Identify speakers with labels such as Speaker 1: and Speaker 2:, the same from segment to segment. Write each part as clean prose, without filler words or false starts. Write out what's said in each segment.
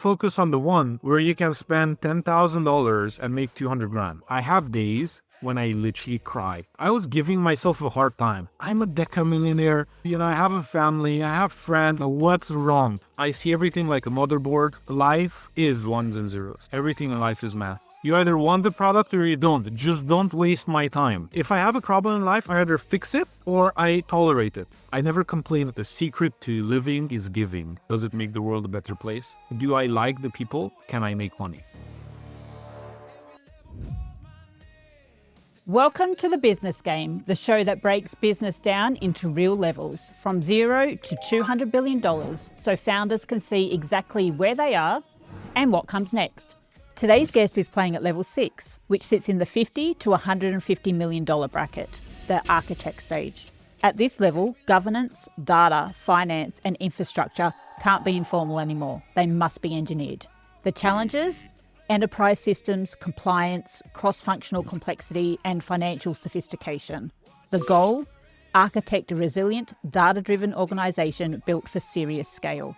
Speaker 1: focus on the one where you can spend $10,000 and make 200 grand. I have days when I literally cry. I was giving myself a hard time. I'm a decamillionaire. I have a family. I have friends. What's wrong? I see everything like a motherboard. Life is ones and zeros. Everything in life is math. You either want the product or you don't. Just don't waste my time. If I have a problem in life, I either fix it or I tolerate it. I never complain. The secret to living is giving. Does it make the world a better place? Do I like the people? Can I make money?
Speaker 2: Welcome to The Business Game, the show that breaks business down into real levels, from $0 to $200 billion, so founders can see exactly where they are and what comes next. Today's guest is playing at level 6, which sits in the $50 to $150 million bracket, the architect stage. At this level, governance, data, finance and infrastructure can't be informal anymore. They must be engineered. The challenges? Enterprise systems, compliance, cross-functional complexity and financial sophistication. The goal? Architect a resilient, data-driven organisation built for serious scale.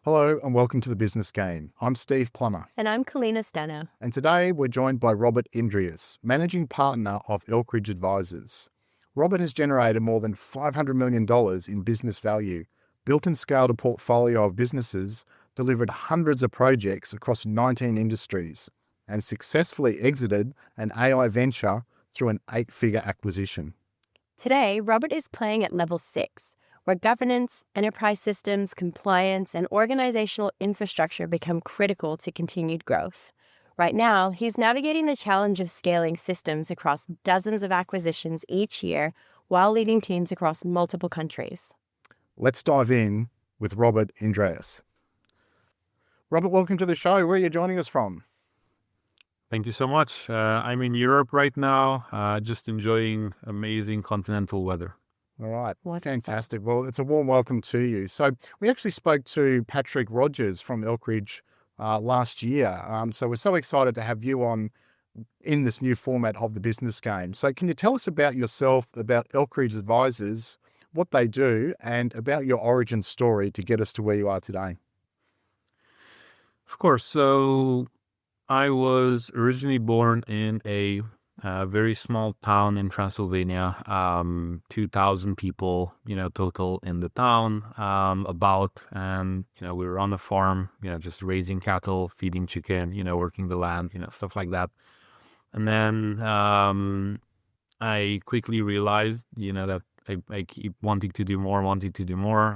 Speaker 3: Hello and welcome to The Business Game. I'm Steve Plummer.
Speaker 4: And I'm Kalina Stano.
Speaker 3: And today we're joined by Robert Indries, Managing Partner of Elkridge Advisors. Robert has generated more than $500 million in business value, built and scaled a portfolio of businesses, delivered hundreds of projects across 19 industries, and successfully exited an AI venture through an 8-figure acquisition.
Speaker 4: Today, Robert is playing at level 6, where governance, enterprise systems, compliance, and organizational infrastructure become critical to continued growth. Right now, he's navigating the challenge of scaling systems across dozens of acquisitions each year while leading teams across multiple countries.
Speaker 3: Let's dive in with Robert Indries. Robert, welcome to the show. Where are you joining us from?
Speaker 1: Thank you so much. I'm in Europe right now, just enjoying amazing continental weather.
Speaker 3: All right. Fantastic. Well, it's a warm welcome to you. So we actually spoke to Patrick Rogers from Elkridge last year. So we're so excited to have you on in this new format of The Business Game. So can you tell us about yourself, about Elkridge Advisors, what they do, and about your origin story to get us to where you are today?
Speaker 1: Of course. So I was originally born in a very small town in Transylvania, 2,000 people, total in the town, and, we were on a farm, just raising cattle, feeding chicken, working the land, stuff like that. And then, I quickly realized, that I keep wanting to do more.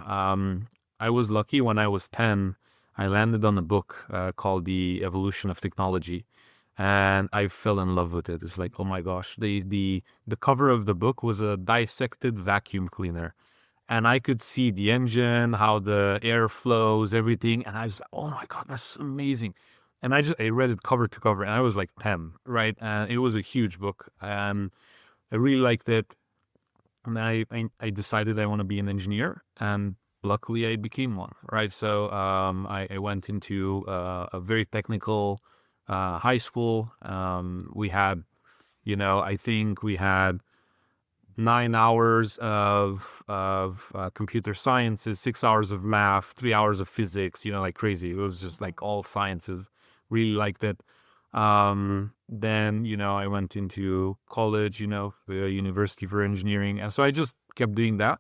Speaker 1: I was lucky when I was 10, I landed on a book, called The Evolution of Technology. And I fell in love with it. It's like, oh my gosh, the cover of the book was a dissected vacuum cleaner. And I could see the engine, how the air flows, everything. And I was like, oh my God, that's amazing. And I read it cover to cover, and I was like 10, right? And it was a huge book. And I really liked it. And I decided I want to be an engineer. And luckily I became one, right? So I went into a very technical high school. We had, I think we had 9 hours of computer sciences, 6 hours of math, 3 hours of physics, like crazy. It was just like all sciences. Really liked it. Then, I went into college, the University for Engineering. And so I just kept doing that.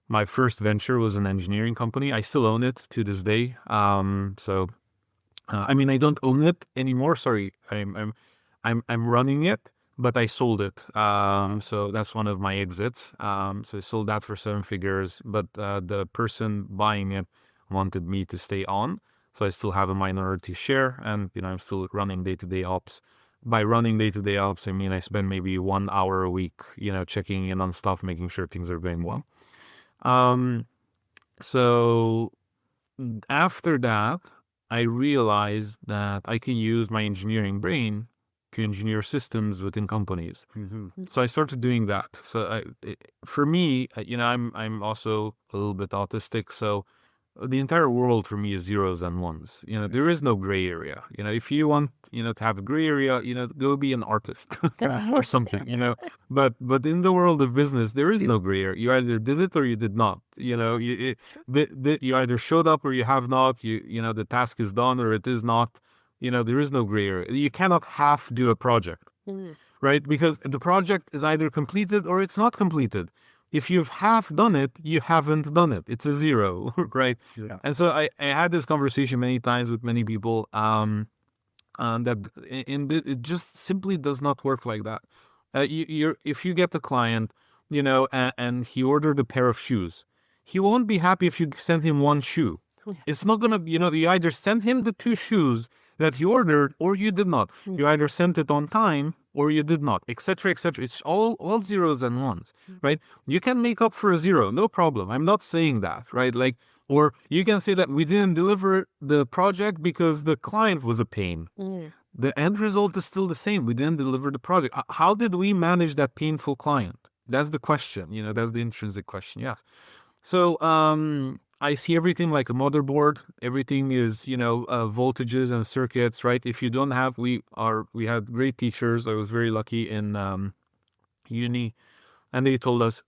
Speaker 1: My first venture was an engineering company. I still own it to this day. I don't own it anymore. Sorry, I'm running it, but I sold it. So that's one of my exits. So I sold that for 7 figures, but the person buying it wanted me to stay on. So I still have a minority share, and I'm still running day-to-day ops. By running day-to-day ops, I mean I spend maybe 1 hour a week, checking in on stuff, making sure things are going well. So after that, I realized that I can use my engineering brain to engineer systems within companies. Mm-hmm. So I started doing that. So for me, I'm also a little bit autistic. So the entire world for me is zeros and ones. There is no gray area. If you want, to have a gray area, go be an artist or something, But in the world of business, there is no gray area. You either did it or you did not. You either showed up or you have not. The task is done or it is not. There is no gray area. You cannot half do a project, right? Because the project is either completed or it's not completed. If you've half done it, you haven't done it. It's a zero, right?
Speaker 3: Yeah.
Speaker 1: And so I had this conversation many times with many people, that it just simply does not work like that. If you get the client, and he ordered a pair of shoes, he won't be happy if you send him one shoe. It's not gonna, you either send him the 2 shoes that he ordered or you did not. You either sent it on time or you did not, etc., etc. It's all zeros and ones, right? You can make up for a zero, no problem. I'm not saying that, right? Or you can say that we didn't deliver the project because the client was a pain. The end result is still the same. We didn't deliver the project. How did we manage that painful client? That's the question. That's the intrinsic question. Yes. So I see everything like a motherboard. Everything is, voltages and circuits, right? If you don't have, we had great teachers. I was very lucky in uni, and they told us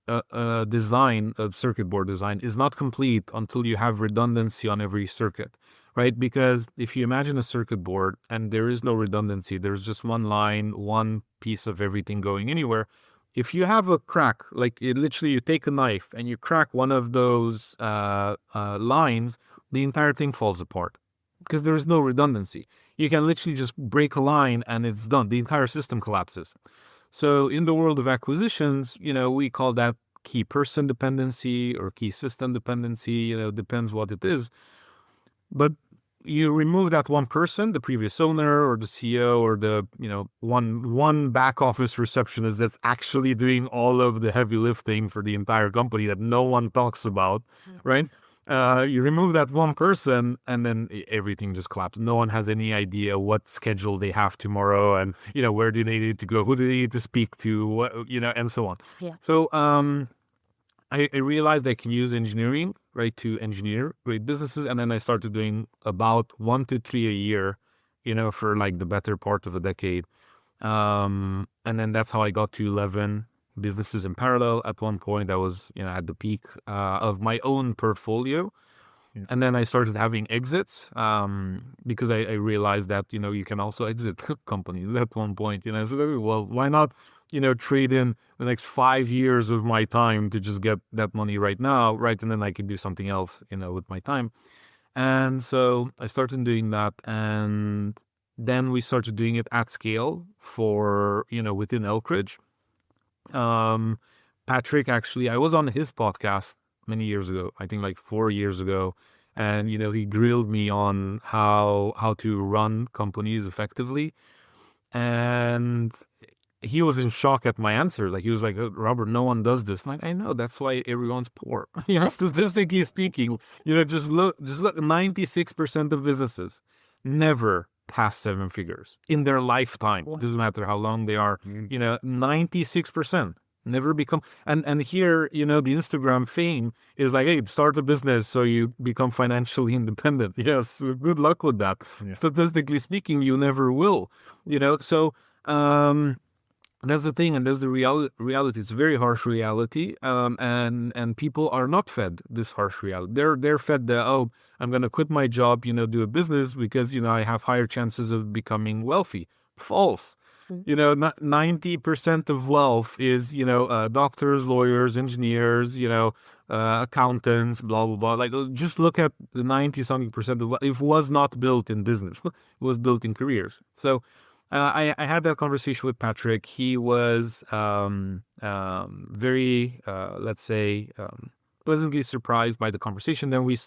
Speaker 1: design of circuit board design is not complete until you have redundancy on every circuit, right? Because if you imagine a circuit board and there is no redundancy, there's just one line, one piece of everything going anywhere. If you have a crack, literally you take a knife and you crack one of those lines, the entire thing falls apart because there is no redundancy. You can literally just break a line and it's done. The entire system collapses. So in the world of acquisitions, we call that key person dependency or key system dependency, depends what it is. But you remove that one person, the previous owner or the CEO or the, one back office receptionist that's actually doing all of the heavy lifting for the entire company that no one talks about, right? You remove that one person and then everything just collapses. No one has any idea what schedule they have tomorrow and, where do they need to go, who do they need to speak to, what, and so on.
Speaker 4: Yeah.
Speaker 1: So, I realized I can use engineering, right, to engineer great businesses. And then I started doing about 1 to 3 a year, for the better part of a decade. And then that's how I got to 11 businesses in parallel. At one point, I was, at the peak of my own portfolio. Yeah. And then I started having exits because I realized that, you can also exit companies at one point. So, well, why not, trade in the next 5 years of my time to just get that money right now, right? And then I can do something else, with my time. And so I started doing that. And then we started doing it at scale for, within Elkridge. Patrick, actually, I was on his podcast many years ago, I think 4 years ago. And, he grilled me on how to run companies effectively. And he was in shock at my answer. He was like, oh, Robert, no one does this. I know, that's why everyone's poor. Statistically speaking, just look, 96% of businesses never pass 7 figures in their lifetime. It doesn't matter how long they are, 96%. Never become, and here, the Instagram fame is hey, start a business so you become financially independent. Yes, good luck with that. Yeah. Statistically speaking, you never will, so that's the thing, and that's the reality. It's a very harsh reality, and people are not fed this harsh reality. They're fed the, oh, I'm going to quit my job, do a business because, I have higher chances of becoming wealthy. False. 90% of wealth is, doctors, lawyers, engineers, accountants, blah, blah, blah. Just look at the 90-something% of wealth. It was not built in business. It was built in careers. So I had that conversation with Patrick. He was very, let's say, pleasantly surprised by the conversation. Then we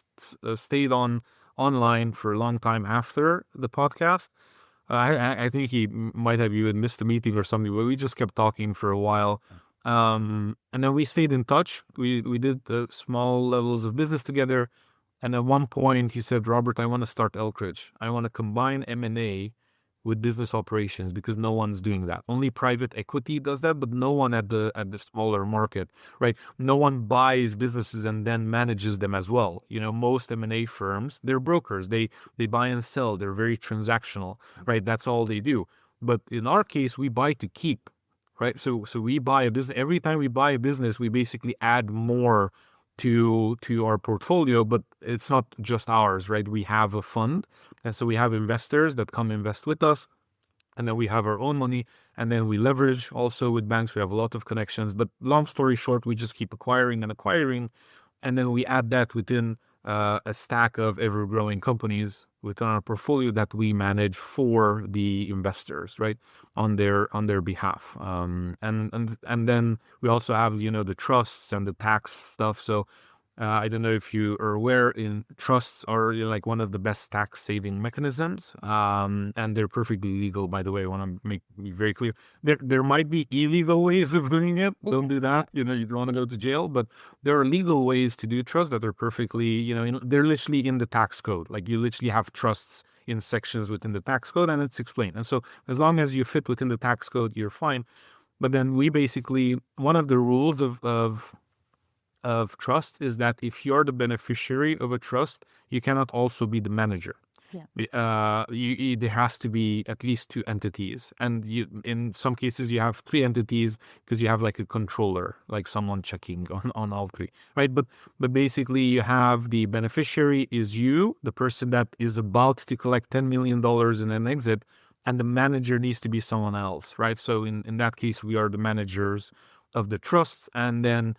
Speaker 1: stayed online for a long time after the podcast. I think he might have even missed a meeting or something, but we just kept talking for a while. And then we stayed in touch. We did small levels of business together. And at one point he said, Robert, I want to start Elkridge. I want to combine M&A with business operations because no one's doing that. Only private equity does that, but no one at the smaller market, right? No one buys businesses and then manages them as well. Most M&A firms, they're brokers. They buy and sell. They're very transactional, right? That's all they do. But in our case, we buy to keep, right? So we buy a business. Every time we buy a business, we basically add more to our portfolio, but it's not just ours, right? We have a fund, and so we have investors that come invest with us, and then we have our own money, and then we leverage also with banks. We have a lot of connections, but long story short, we just keep acquiring and acquiring, and then we add that within a stack of ever-growing companies within our portfolio that we manage for the investors, right, on their behalf. And then we also have the trusts and the tax stuff. So I don't know if you are aware, in trusts are like one of the best tax saving mechanisms, and they're perfectly legal, by the way. I want to make me very clear. There might be illegal ways of doing it. Don't do that. You don't want to go to jail, but there are legal ways to do trusts that are perfectly, they're literally in the tax code. Like you literally have trusts in sections within the tax code, and it's explained. And so as long as you fit within the tax code, you're fine. But then we basically, one of the rules of trust is that if you're the beneficiary of a trust, you cannot also be the manager. Yeah. There has to be at least two entities, and in some cases you have three entities because you have like a controller, like someone checking on all three, right? But basically you have the beneficiary is you, the person that is about to collect $10 million in an exit, and the manager needs to be someone else, right? So in that case, we are the managers of the trust, and then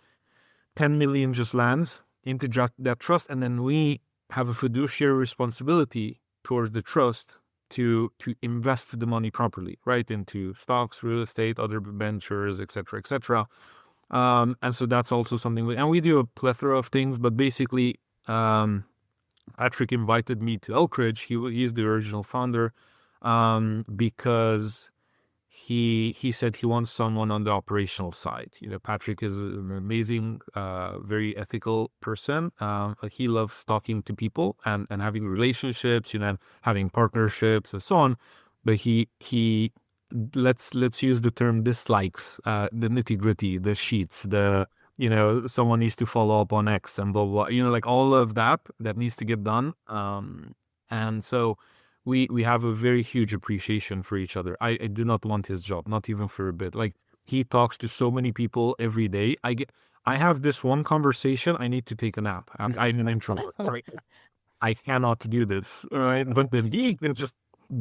Speaker 1: 10 million just lands into that trust, and then we have a fiduciary responsibility towards the trust to invest the money properly, right, into stocks, real estate, other ventures, etc., etc. And so that's also something. And we do a plethora of things, but basically, Patrick invited me to Elkridge. He's the original founder, because he said he wants someone on the operational side. Patrick is an amazing, very ethical person. He loves talking to people and having relationships, and having partnerships and so on. But he let's use the term dislikes the nitty gritty, the sheets, someone needs to follow up on X and blah blah. Like all of that needs to get done. And so we have a very huge appreciation for each other. I do not want his job, not even for a bit. Like he talks to so many people every day. I have this one conversation. I need to take a nap. I'm an introvert. Right? I cannot do this. Right? But then he can just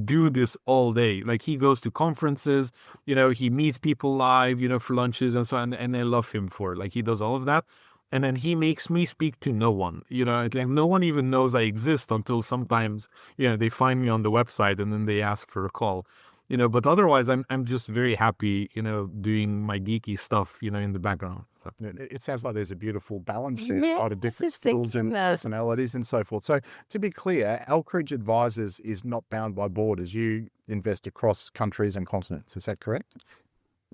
Speaker 1: do this all day. Like he goes to conferences, he meets people live, for lunches and so on. And I love him for it. Like he does all of that. And then he makes me speak to no one, like no one even knows I exist until sometimes, they find me on the website and then they ask for a call, but otherwise I'm just very happy, doing my geeky stuff, in the background. So.
Speaker 3: It sounds like there's a beautiful balance there, a lot of different skills and personalities and so forth. So to be clear, Elkridge Advisors is not bound by borders. You invest across countries and continents. Is that correct?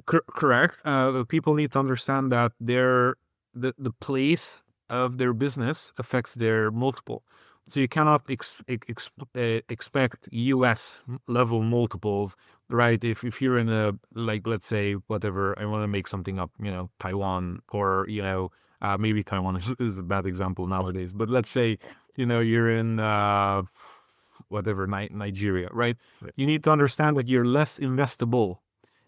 Speaker 1: Correct. People need to understand that the place of their business affects their multiple. So you cannot expect US level multiples, right? If you're in a, like, let's say, whatever, I want to make something up, Taiwan, or, maybe Taiwan is a bad example nowadays, but let's say, you're in, whatever, Nigeria, right? You need to understand that you're less investable.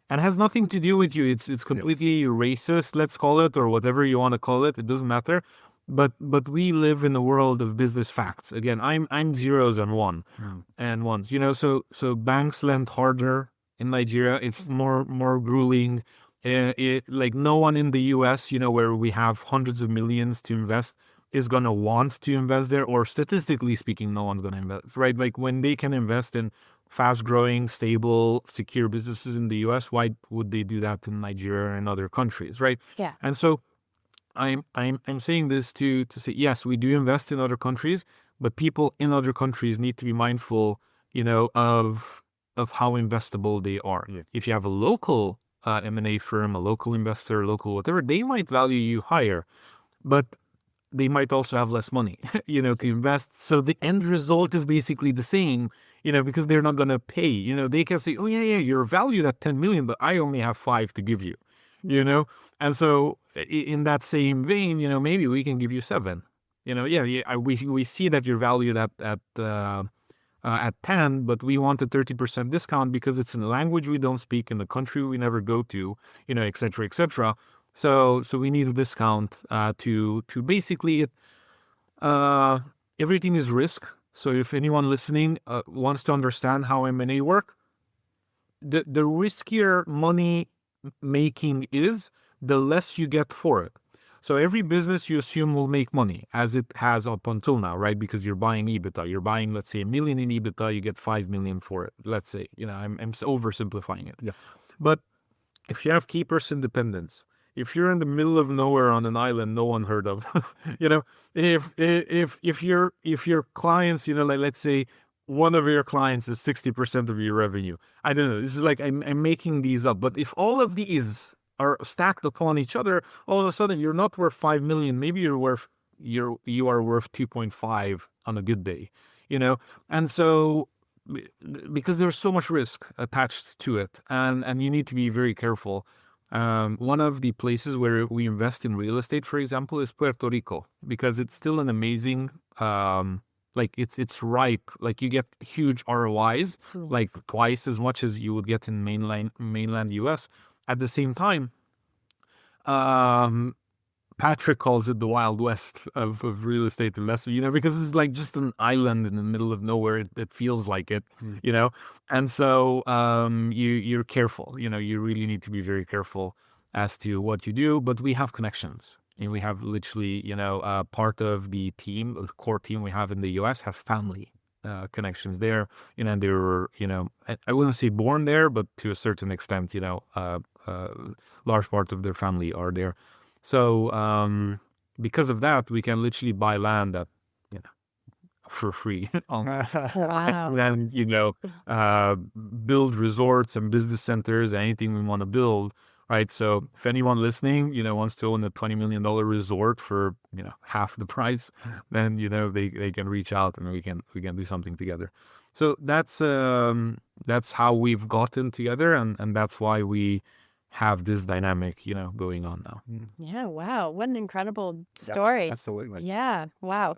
Speaker 1: And has nothing to do with you. It's completely racist, let's call it, or whatever you want to call it. It doesn't matter. But we live in a world of business facts. Again, I'm zeros and ones. So banks lend harder in Nigeria. It's more grueling. Like no one in the US, where we have hundreds of millions to invest, is gonna want to invest there. Or statistically speaking, no one's gonna invest, right? Like when they can invest in fast-growing, stable, secure businesses in the U.S., why would they do that in Nigeria and other countries, right?
Speaker 4: Yeah.
Speaker 1: And so I'm saying this to say, yes, we do invest in other countries, but people in other countries need to be mindful, of how investable they are. Yeah. If you have a local M&A firm, a local investor, local whatever, they might value you higher, but they might also have less money, to invest. So the end result is basically the same. because they're not going to pay. They can say, oh, yeah, you're valued at 10 million, but I only have 5 to give you, And so in that same vein, maybe we can give you 7. We see that you're valued at 10, but we want a 30% discount because it's in a language we don't speak, in a country we never go to, et cetera, et cetera. So we need a discount to basically everything is risk. So if anyone listening wants to understand how M&A work, the riskier money making is, the less you get for it. So every business you assume will make money, as it has up until now, right? Because you're buying EBITDA. You're buying, let's say, $1 million in EBITDA, you get $5 million for it. Let's say, I'm oversimplifying it.
Speaker 3: Yeah.
Speaker 1: But if you have key person dependence, if you're in the middle of nowhere on an island no one heard of, if your clients, like let's say one of your clients is 60% of your revenue. I don't know. This is like I'm making these up, but if all of these are stacked upon each other, all of a sudden you're not worth 5 million. Maybe you are worth 2.5 on a good day, And so because there's so much risk attached to it, and you need to be very careful. One of the places where we invest in real estate, for example, is Puerto Rico, because it's still an amazing, it's ripe. Like you get huge ROIs, like twice as much as you would get in mainland US. At the same time, Patrick calls it the Wild West of real estate investment, because it's like just an island in the middle of nowhere. It feels like it, And so you're careful, you really need to be very careful as to what you do. But we have connections. And we have literally, part of the team, the core team we have in the US have family connections there, and they were, I wouldn't say born there, but to a certain extent, large part of their family are there. So because of that, we can literally buy land that, for free.
Speaker 4: Wow.
Speaker 1: And, build resorts and business centers, anything we want to build, right? So if anyone listening, wants to own a $20 million resort for, half the price, then, they can reach out and we can do something together. So that's how we've gotten together, and that's why we have this dynamic, going on now.
Speaker 4: Yeah. Wow. What an incredible story.
Speaker 3: Yeah, absolutely.
Speaker 4: Yeah. Wow.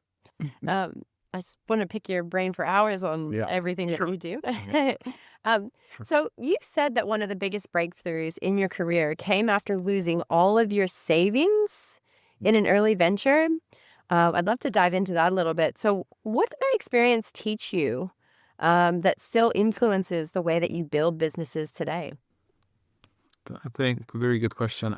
Speaker 4: I just want to pick your brain for hours on everything that you do. So you've said that one of the biggest breakthroughs in your career came after losing all of your savings in an early venture. I'd love to dive into that a little bit. So what did that experience teach you that still influences the way that you build businesses today?
Speaker 1: I think very good question.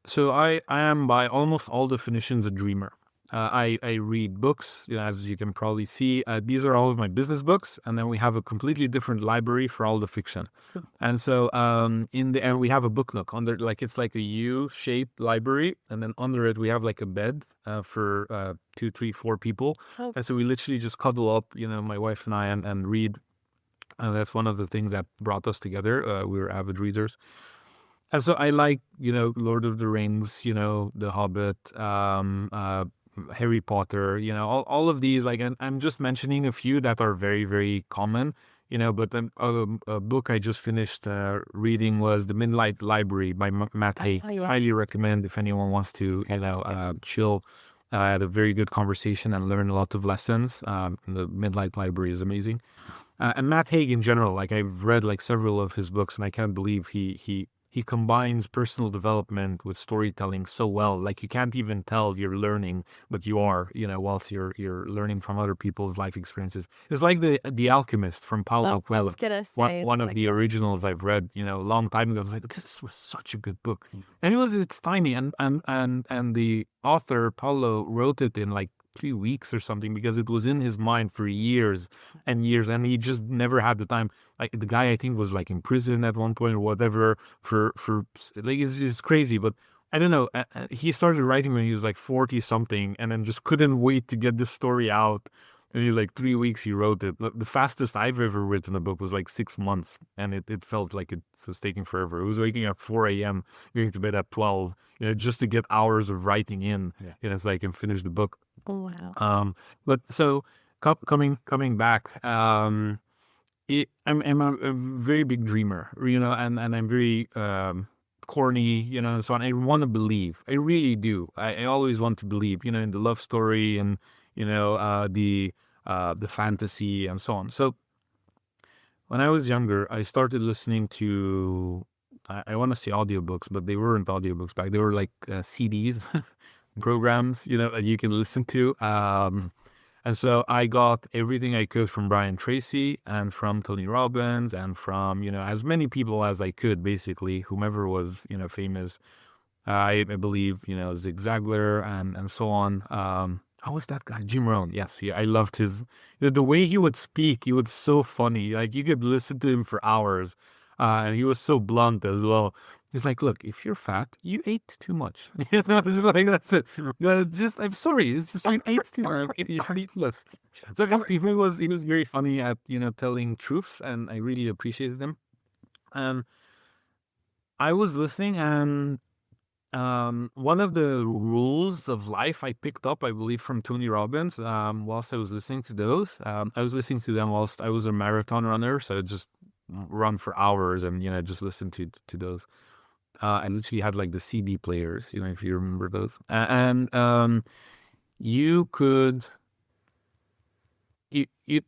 Speaker 1: So I am by almost all definitions a dreamer. I read books, as you can probably see. These are all of my business books, and then we have a completely different library for all the fiction. And so in the end, we have a book nook under, it's like a U-shaped library, and then under it we have like a bed for 2, 3, 4 people. And so we literally just cuddle up, my wife and I, and read. And that's one of the things that brought us together. We were avid readers. And so I like, Lord of the Rings, The Hobbit, Harry Potter, all of these, and I'm just mentioning a few that are very, very common, but a book I just finished reading was The Midnight Library by Matt Haig. Highly recommend if anyone wants to, chill. I had a very good conversation and learned a lot of lessons. The Midnight Library is amazing. And Matt Haig in general, I've read several of his books, and I can't believe he combines personal development with storytelling so well. You can't even tell you're learning, but you are, whilst you're learning from other people's life experiences. It's like the Alchemist from Paulo Coelho. One of the originals I've read, a long time ago. I was like, this was such a good book. And it's tiny, and the author Paulo wrote it in 3 weeks or something, because it was in his mind for years and years, and he just never had the time. The guy, I think, was in prison at one point or whatever for it's crazy. But I don't know. He started writing when he was 40 something, and then just couldn't wait to get this story out. And in 3 weeks he wrote it. The fastest I've ever written a book was 6 months, and it felt like it was taking forever. It was waking up 4 a.m., going to bed at 12, just to get hours of writing in, so I can finish the book.
Speaker 4: Oh, wow.
Speaker 1: But so coming back, I'm a very big dreamer, and I'm very corny, and so on. I want to believe. I really do. I always want to believe, in the love story and the fantasy and so on. So when I was younger, I started listening to, I want to say audiobooks, but they weren't audiobooks back. They were like CDs, programs, that you can listen to. And so I got everything I could from Brian Tracy and from Tony Robbins and from, as many people as I could, basically, whomever was, famous. I believe, Zig Ziglar and so on. How was that guy? Jim Rohn. Yes, I loved his, the way he would speak. He was so funny. Like you could listen to him for hours. And he was so blunt as well. He's like, look, if you're fat, you ate too much. It's like, that's it. I'm sorry. It's just, you ate too much. You should eat less. So he was very funny at, telling truths, and I really appreciated him. And I was listening, and one of the rules of life I picked up, I believe, from Tony Robbins, whilst I was listening to those. I was listening to them whilst I was a marathon runner, so I just run for hours and, just listen to those. I literally had like the CD players, if you remember those. And you could, it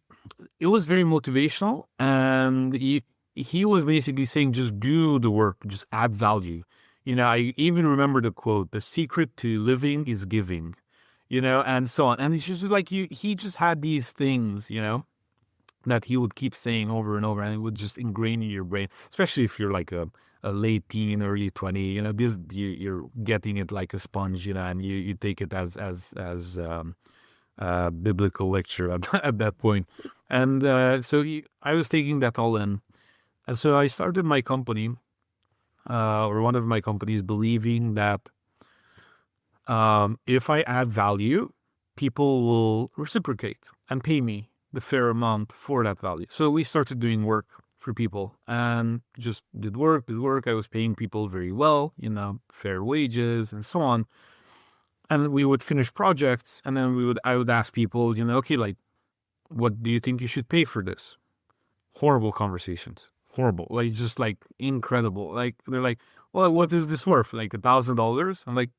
Speaker 1: was very motivational, and he was basically saying, just do the work, just add value. I even remember the quote, the secret to living is giving, and so on. And it's just like he just had these things, that he would keep saying over and over, and it would just ingrain in your brain, especially if you're like a late teen, early 20, you're getting it like a sponge, and you take it as biblical lecture at that point. And so I was taking that all in. And so I started my company, or one of my companies, believing that if I add value, people will reciprocate and pay me the fair amount for that value. So we started doing work for people and just did work. I was paying people very well, fair wages and so on. And we would finish projects, and then I would ask people, okay, like, what do you think you should pay for this? Horrible conversations. Horrible. Like, just like incredible. Like, they're like, well, what is this worth? Like $1,000? I'm like,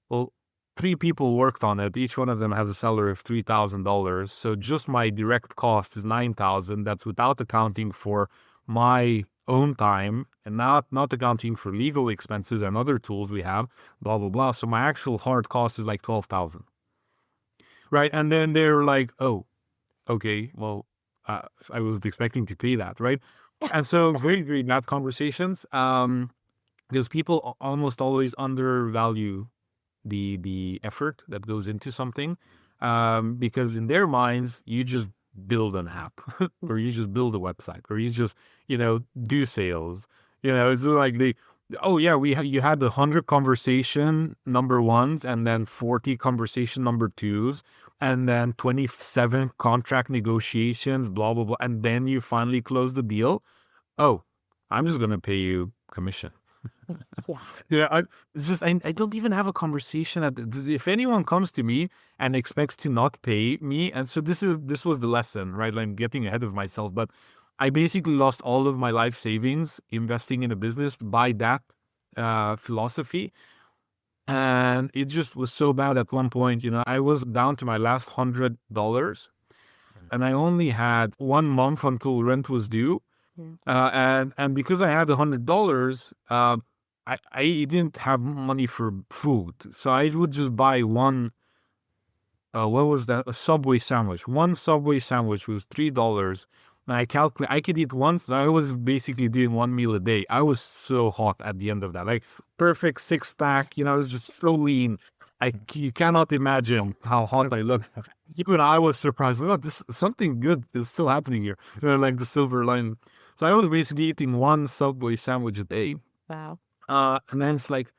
Speaker 1: well, 3 people worked on it. Each one of them has a salary of $3,000. So just my direct cost is $9,000. That's without accounting for my own time and not accounting for legal expenses and other tools we have, blah, blah, blah. So my actual hard cost is like $12,000. Right. And then they're like, oh, okay, well, I was expecting to pay that. Right. And so very, very bad conversations, because people almost always undervalue the effort that goes into something, because in their minds, you just build an app or you just build a website or you just, do sales. It's like you had 100 conversation number ones and then 40 conversation number twos and then 27 contract negotiations, blah, blah, blah. And then you finally close the deal. Oh, I'm just going to pay you commission. I don't even have a conversation if anyone comes to me and expects to not pay me. And so this was the lesson, right? I'm getting ahead of myself, but I basically lost all of my life savings investing in a business by that philosophy. And it just was so bad at one point, I was down to my last $100 and I only had 1 month until rent was due. And because I had $100, I didn't have money for food. So I would just buy one, what was that? A Subway sandwich. One Subway sandwich was $3. And I calculate, I could eat once. I was basically doing 1 meal a day. I was so hot at the end of that. Like perfect 6-pack, I was just so lean. You cannot imagine how hot I looked. Even I was surprised. Well, something good is still happening here. Like the silver line. So I was basically eating 1 Subway sandwich a day.
Speaker 4: Wow.
Speaker 1: And then it's like,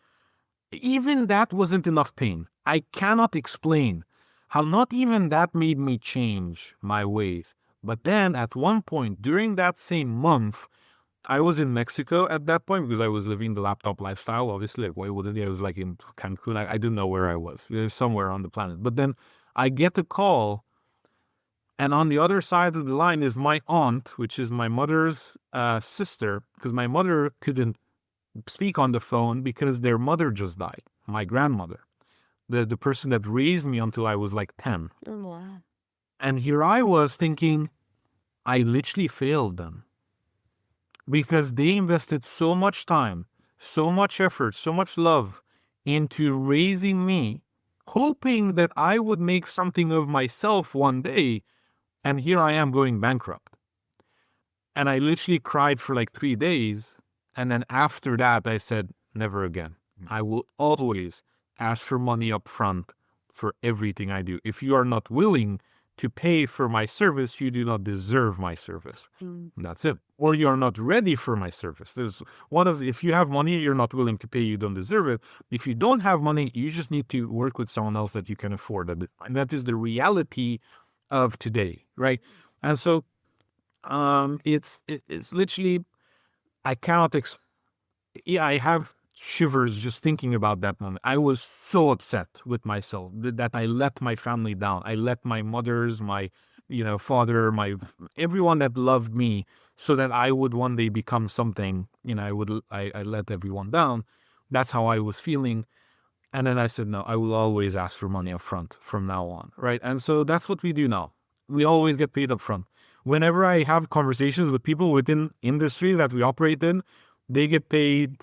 Speaker 1: even that wasn't enough pain. I cannot explain how not even that made me change my ways. But then at one point during that same month, I was in Mexico at that point because I was living the laptop lifestyle. Obviously, like, why wouldn't I? I was like in Cancun. I didn't know where I was. Somewhere on the planet. But then I get a call And on the other side of the line is my aunt, which is my mother's sister, because my mother couldn't speak on the phone because their mother just died, my grandmother, the person that raised me until I was like 10.
Speaker 4: Oh, wow.
Speaker 1: And here I was thinking, I literally failed them because they invested so much time, so much effort, so much love into raising me, hoping that I would make something of myself one day. And here I am going bankrupt. And I literally cried for like 3 days. And then after that, I said, never again. I will always ask for money up front for everything I do. If you are not willing to pay for my service, you do not deserve my service. That's it. Or you are not ready for my service. If you have money, you're not willing to pay, you don't deserve it. If you don't have money, you just need to work with someone else that you can afford. And that is the reality of today, right? And so it's literally, I cannot I have shivers just thinking about that moment. I was so upset with myself that I let my family down. I let my mother's, my father, everyone that loved me, so that I would one day become something. I let everyone down. That's how I was feeling. And then I said, no, I will always ask for money up front from now on, right? And so that's what we do now. We always get paid up front. Whenever I have conversations with people within industry that we operate in, they get paid,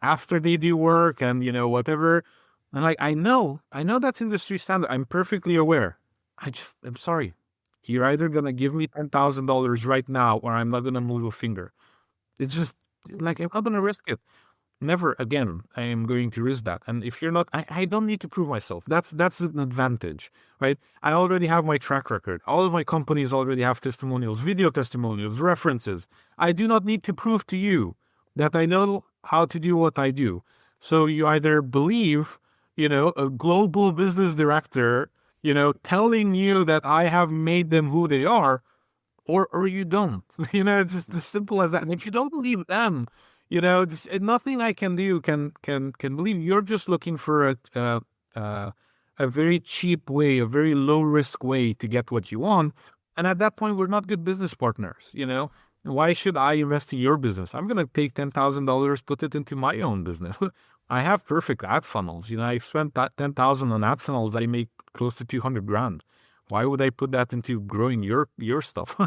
Speaker 1: after they do work and, whatever. And I know that's industry standard. I'm perfectly aware. I'm sorry. You're either going to give me $10,000 right now, or I'm not going to move a finger. It's just like, I'm not going to risk it. Never again I am going to risk that. And if you're not, I don't need to prove myself. That's an advantage, right? I already have my track record. All of my companies already have testimonials, video testimonials, references. I do not need to prove to you that I know how to do what I do. So you either believe, a global business director, telling you that I have made them who they are, or you don't. It's just as simple as that. And if you don't believe them, nothing I can do can believe. You're just looking for a very cheap way, a very low risk way to get what you want. And at that point, we're not good business partners. Why should I invest in your business? I'm going to take $10,000, put it into my own business. I have perfect ad funnels. I spent that $10,000 on ad funnels. I make close to $200,000. Why would I put that into growing your stuff?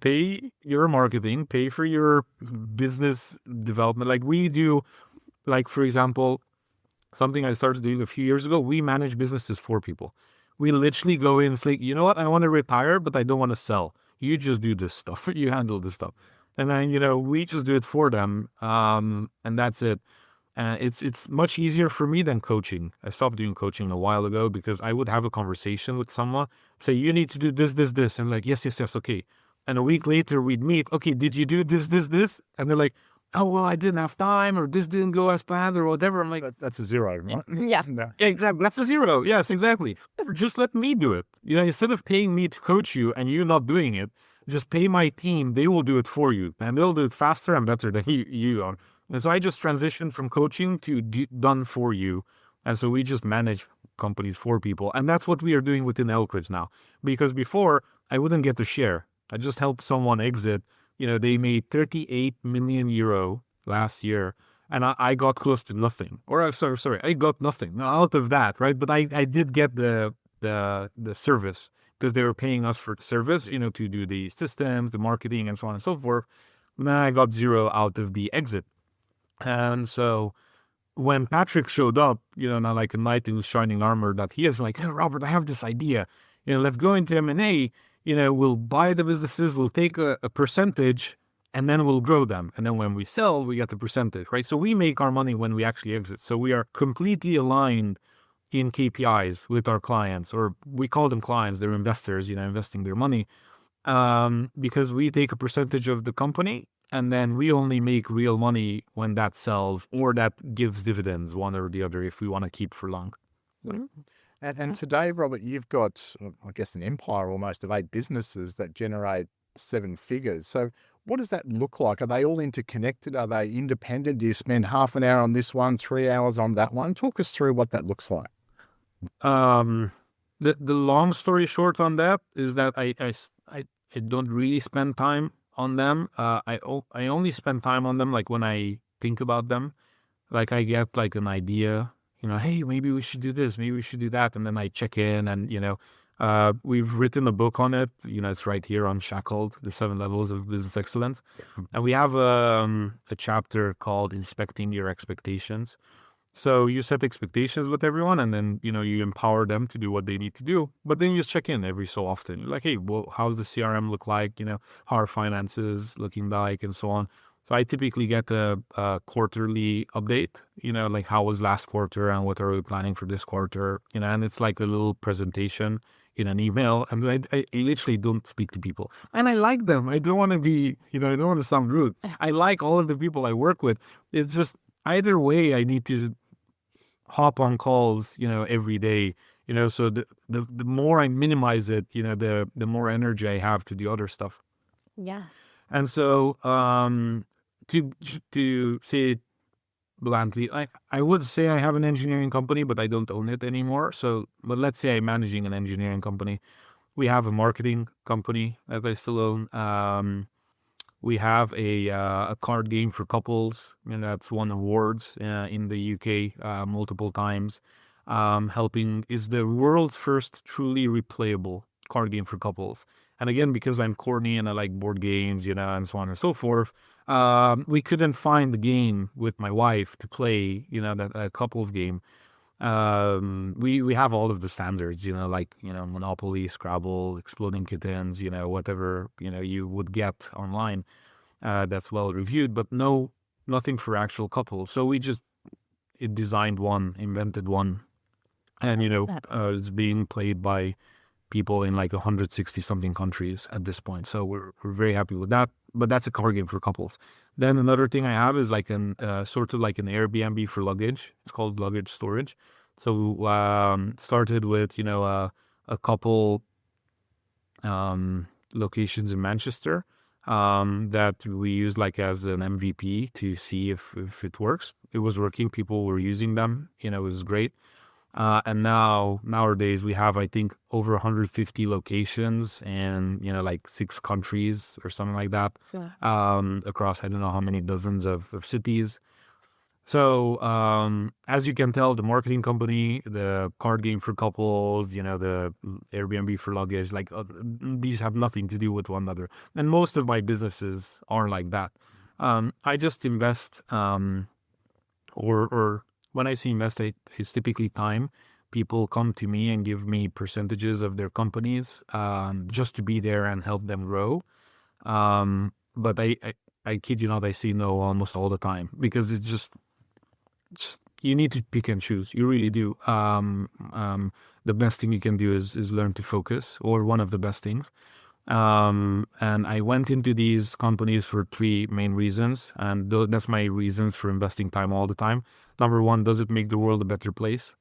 Speaker 1: Pay your marketing, pay for your business development. Like we do, for example, something I started doing a few years ago, we manage businesses for people. We literally go in and say, you know what, I want to retire, but I don't want to sell. You just do this stuff. You handle this stuff. And then, we just do it for them. And that's it. It's much easier for me than coaching. I stopped doing coaching a while ago because I would have a conversation with someone, say, you need to do this, this, this. And I'm like, yes, okay. And a week later we'd meet, okay, did you do this, this, this? And they're like, oh, well, I didn't have time, or this didn't go as planned, or whatever. I'm like,
Speaker 3: that's a zero, right?
Speaker 4: Yeah.
Speaker 1: Yeah, exactly. That's a zero. Yes, exactly. Just let me do it. Instead of paying me to coach you and you not doing it, just pay my team. They will do it for you, and they'll do it faster and better than you are. And so I just transitioned from coaching to done for you. And so we just manage companies for people. And that's what we are doing within Elkridge now. Because before, I wouldn't get to share. I just helped someone exit. They made 38 million euro last year. And I got close to nothing. Or sorry, I got nothing out of that, right? But I did get the service, because they were paying us for the service, to do the systems, the marketing, and so on and so forth. And then I got zero out of the exit. And so when Patrick showed up, not like a knight in shining armor, that he is like, hey, Robert, I have this idea. Let's go into M&A. We'll buy the businesses, we'll take a percentage, and then we'll grow them. And then when we sell, we get the percentage, right? So we make our money when we actually exit. So we are completely aligned in KPIs with our clients, or we call them clients, they're investors, investing their money, because we take a percentage of the company, and then we only make real money when that sells or that gives dividends, one or the other, if we want to keep for long.
Speaker 3: Mm-hmm. And today, Robert, you've got, I guess, an empire almost of 8 businesses that generate 7 figures. So what does that look like? Are they all interconnected? Are they independent? Do you spend half an hour on this one, 3 hours on that one? Talk us through what that looks like.
Speaker 1: The long story short on that is that I don't really spend time on them. I only spend time on them like when I think about them. Like I get like an idea, hey, maybe we should do this, maybe we should do that, and then I check in, and we've written a book on it. It's right here on Shackled, the 7 levels of business excellence, and we have a chapter called Inspecting Your Expectations. So you set expectations with everyone, and then you empower them to do what they need to do. But then you just check in every so often. You're like, hey, well, how's the CRM look like? How are finances looking like, and so on. So I typically get a quarterly update. Like how was last quarter and what are we planning for this quarter? And it's like a little presentation in an email. And I literally don't speak to people, and I like them. I don't want to be, I don't want to sound rude. I like all of the people I work with. It's just either way, I need to hop on calls, every day, so the more I minimize it, the more energy I have to do other stuff.
Speaker 4: Yeah.
Speaker 1: And so, to say it bluntly, I would say I have an engineering company, but I don't own it anymore. So, but let's say I'm managing an engineering company. We have a marketing company that I still own. We have a card game for couples, and that's won awards in the UK multiple times. Is the world's first truly replayable card game for couples. And again, because I'm corny and I like board games, and so on and so forth, we couldn't find the game with my wife to play, that couples game. We have all of the standards, like, Monopoly, Scrabble, Exploding Kittens, whatever, you would get online, that's well reviewed, but nothing for actual couples. So we just designed one, invented one, and, it's being played by people in like 160 something countries at this point. So we're very happy with that, but that's a card game for couples. Then another thing I have is like sort of like an Airbnb for luggage. It's called luggage storage. So started with a couple locations in Manchester that we used like as an MVP to see if it works. It was working. People were using them. It was great. And nowadays we have, I think, over 150 locations in, like 6 countries or something like that, across, I don't know how many dozens of cities. So, as you can tell, the marketing company, the card game for couples, the Airbnb for luggage, like these have nothing to do with one another. And most of my businesses are like that. I just invest, or when I say invest, it's typically time. People come to me and give me percentages of their companies, just to be there and help them grow. But I kid you not, I say no almost all the time, because it's just you need to pick and choose. You really do. The best thing you can do is learn to focus, or one of the best things. And I went into these companies for 3 main reasons, and that's my reasons for investing time all the time. Number 1, does it make the world a better place?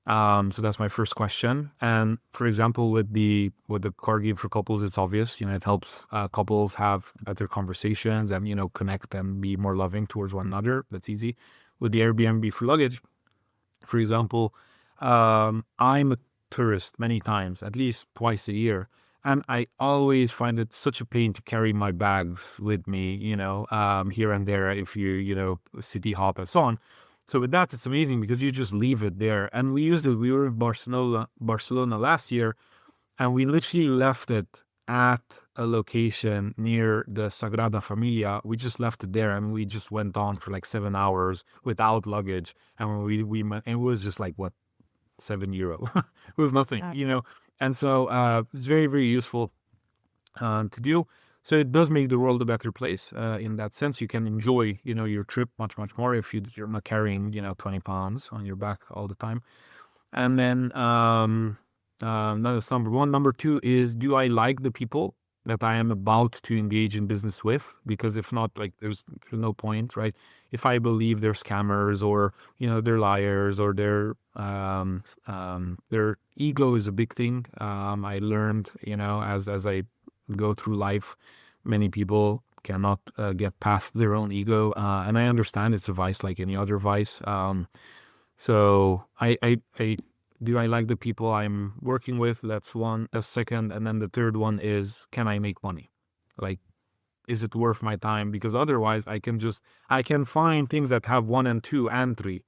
Speaker 1: So that's my first question. And for example, with the card game for couples, it's obvious. It helps couples have better conversations and connect and be more loving towards one another. That's easy. With the Airbnb for luggage, for example, I'm a tourist many times, at least twice a year. And I always find it such a pain to carry my bags with me, here and there if you, city hop and so on. So with that, it's amazing because you just leave it there. And we were in Barcelona last year, and we literally left it at a location near the Sagrada Familia. We just left it there, and we just went on for like 7 hours without luggage. And when it was just like, what, €7? It was nothing, And so it's very, very useful to do. So it does make the world a better place in that sense. You can enjoy, your trip much, much more if you're not carrying, 20 pounds on your back all the time. And then that's number 1. Number 2 is, do I like the people that I am about to engage in business with? Because if not, like, there's no point, right? If I believe they're scammers, or they're liars, or their ego is a big thing. I learned, as I go through life, many people cannot get past their own ego, and I understand it's a vice like any other vice. So I do I like the people I'm working with? That's one. That's second. And then the third one is, can I make money? Like, is it worth my time? Because otherwise I can find things that have 1 and 2 and 3,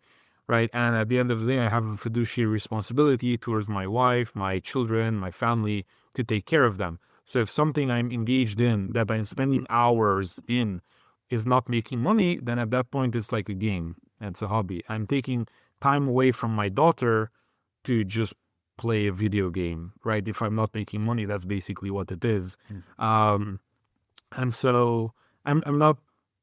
Speaker 1: right? And at the end of the day, I have a fiduciary responsibility towards my wife, my children, my family, to take care of them. So if something I'm engaged in, that I'm spending hours in, is not making money, then at that point it's like a game. It's a hobby. I'm taking time away from my daughter to just play a video game, right? If I'm not making money, that's basically what it is. And so I'm not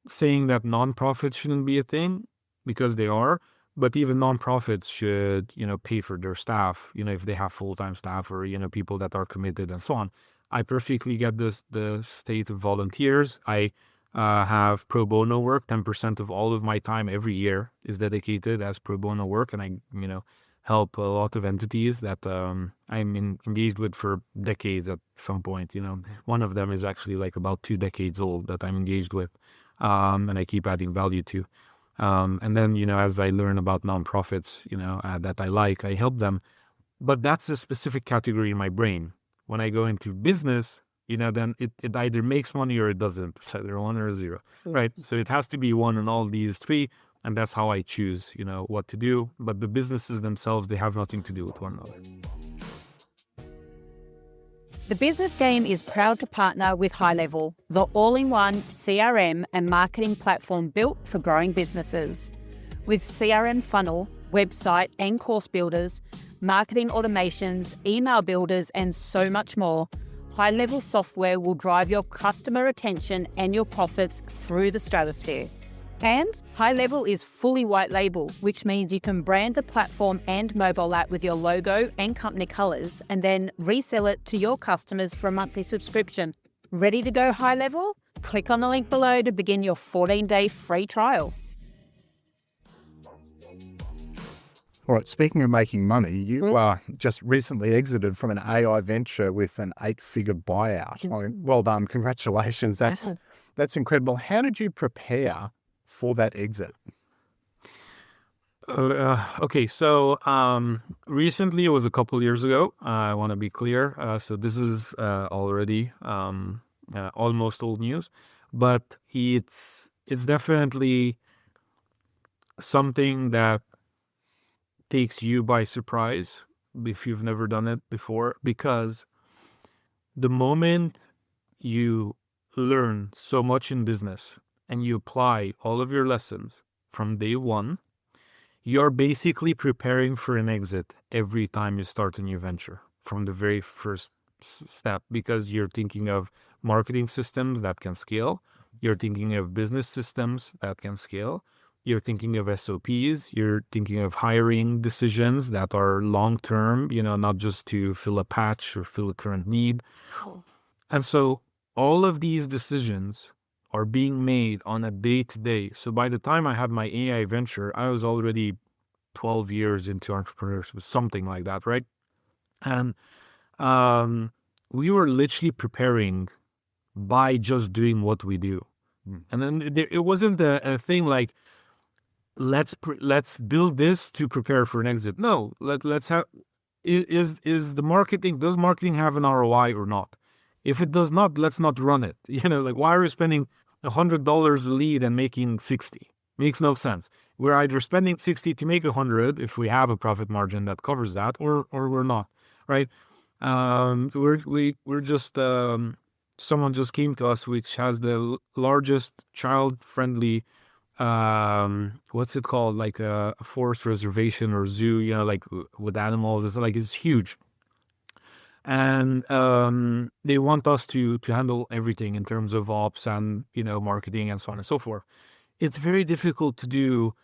Speaker 1: saying that nonprofits shouldn't be a thing, because they are, but even nonprofits should, pay for their staff, if they have full-time staff or, people that are committed and so on. I perfectly get the state of volunteers. I have pro bono work. 10% of all of my time every year is dedicated as pro bono work. And I, help a lot of entities that I'm engaged with for decades at some point. One of them is actually like about 2 decades old that I'm engaged with, and I keep adding value to. And then, as I learn about nonprofits, that I like, I help them. But that's a specific category in my brain. When I go into business, then it either makes money or it doesn't. It's either 1 or 0, right? So it has to be 1 in all these 3. And that's how I choose, what to do. But the businesses themselves, they have nothing to do with one another.
Speaker 2: The Business Game is proud to partner with High Level, the all-in-one CRM and marketing platform built for growing businesses. With CRM funnel, website and course builders, marketing automations, email builders, and so much more, High Level software will drive your customer attention and your profits through the stratosphere. And High Level is fully white label, which means you can brand the platform and mobile app with your logo and company colours and then resell it to your customers for a monthly subscription. Ready to go High Level? Click on the link below to begin your 14-day free trial.
Speaker 3: All right, speaking of making money, you just recently exited from an AI venture with an 8-figure buyout. Well done. Congratulations. That's incredible. How did you prepare for that exit?
Speaker 1: Okay, so recently, it was a couple years ago. I want to be clear. So this is already almost old news, but it's definitely something that takes you by surprise if you've never done it before, because the moment you learn so much in business and you apply all of your lessons from day one, you're basically preparing for an exit every time you start a new venture from the very first step, because you're thinking of marketing systems that can scale. You're thinking of business systems that can scale. You're thinking of SOPs. You're thinking of hiring decisions that are long-term, not just to fill a patch or fill a current need. And so all of these decisions are being made on a day-to-day. So by the time I had my AI venture, I was already 12 years into entrepreneurship, something like that, right? And we were literally preparing by just doing what we do. And then it wasn't a thing like, let's build this to prepare for an exit. No, let's have, does marketing have an ROI or not? If it does not, let's not run it. Like, why are we spending $100 a lead and making 60? Makes no sense. We're either spending 60 to make 100 if we have a profit margin that covers that, or we're not, right? We're just someone just came to us, which has the largest child-friendly what's it called, like a forest reservation or zoo, like with animals. It's huge, and they want us to handle everything in terms of ops and marketing and so on and so forth. It's very difficult to do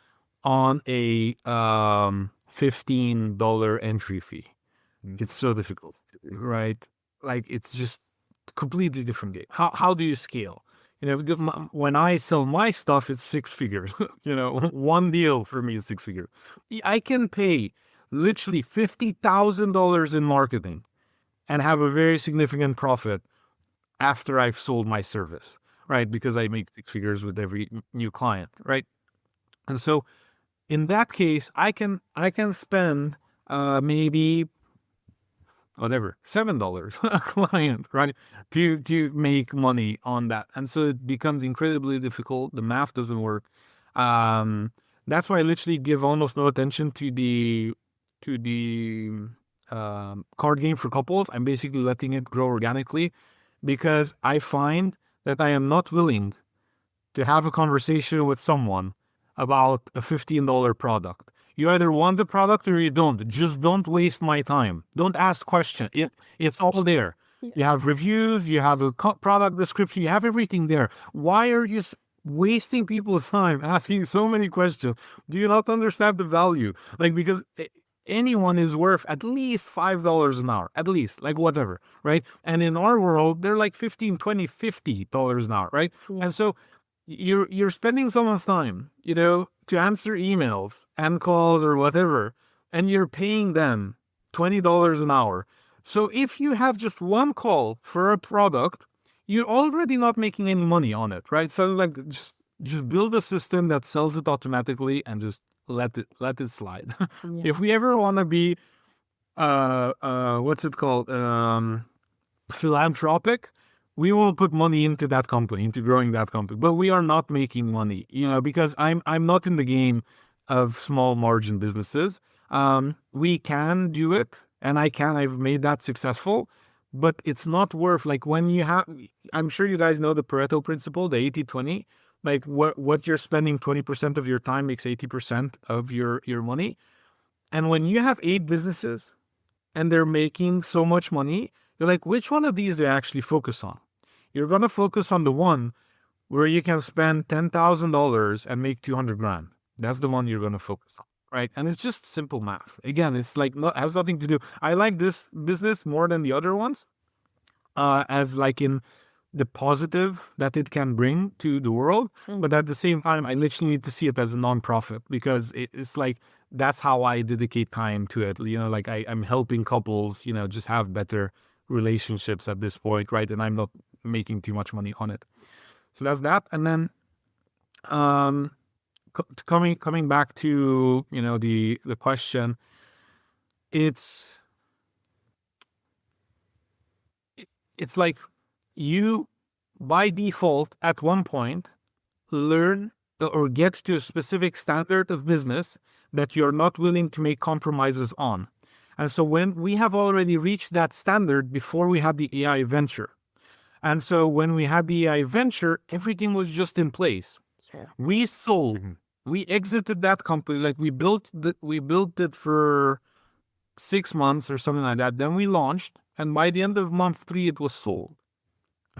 Speaker 1: on a $15 entry fee. It's so difficult, right? Like, it's just completely different game. How do you scale? When I sell my stuff, it's 6 figures. One deal for me is 6 figures. I can pay literally $50,000 in marketing and have a very significant profit after I've sold my service, right? Because I make 6 figures with every new client, right? And so in that case, I can spend maybe whatever, $7 a client, right? To make money on that. And so it becomes incredibly difficult. The math doesn't work. That's why I literally give almost no attention to the card game for couples. I'm basically letting it grow organically because I find that I am not willing to have a conversation with someone about a $15 product. You either want the product or you don't. Just don't waste my time. Don't ask questions. It's all there. You have reviews, you have a product description, you have everything there. Why are you wasting people's time asking so many questions? Do you not understand the value? Like, because anyone is worth at least $5 an hour, at least, like whatever, right? And in our world, they're like $15, $20, $50 an hour, right?
Speaker 4: Yeah.
Speaker 1: And so you're spending someone's time, to answer emails and calls or whatever, and you're paying them $20 an hour. So if you have just one call for a product, you're already not making any money on it, right? So like just build a system that sells it automatically and just let it slide.
Speaker 4: Yeah.
Speaker 1: If we ever want to be what's it called? Philanthropic, we will put money into that company, into growing that company, but we are not making money, because I'm not in the game of small margin businesses. We can do it, and I've made that successful, but it's not worth, like, when you have, I'm sure you guys know the Pareto principle, the 80-20, like what you're spending 20% of your time makes 80% of your money. And when you have 8 businesses and they're making so much money, you're like, which one of these do I actually focus on? You're going to focus on the one where you can spend $10,000 and make 200 grand. That's the one you're going to focus on, right? And it's just simple math. Again, it's like, has nothing to do. I like this business more than the other ones, as like in the positive that it can bring to the world. But at the same time, I literally need to see it as a nonprofit because it's like, that's how I dedicate time to it. Like I'm helping couples, just have better relationships at this point, right? And I'm not making too much money on it. So that's that. And then coming back to the question, it's like you by default at one point learn or get to a specific standard of business that you're not willing to make compromises on. And so when we have already reached that standard before we had the AI venture. And so when we had the AI venture, everything was just in place.
Speaker 4: Sure.
Speaker 1: We sold, we exited that company, like we built it for 6 months or something like that. Then we launched, and by the end of month 3, it was sold.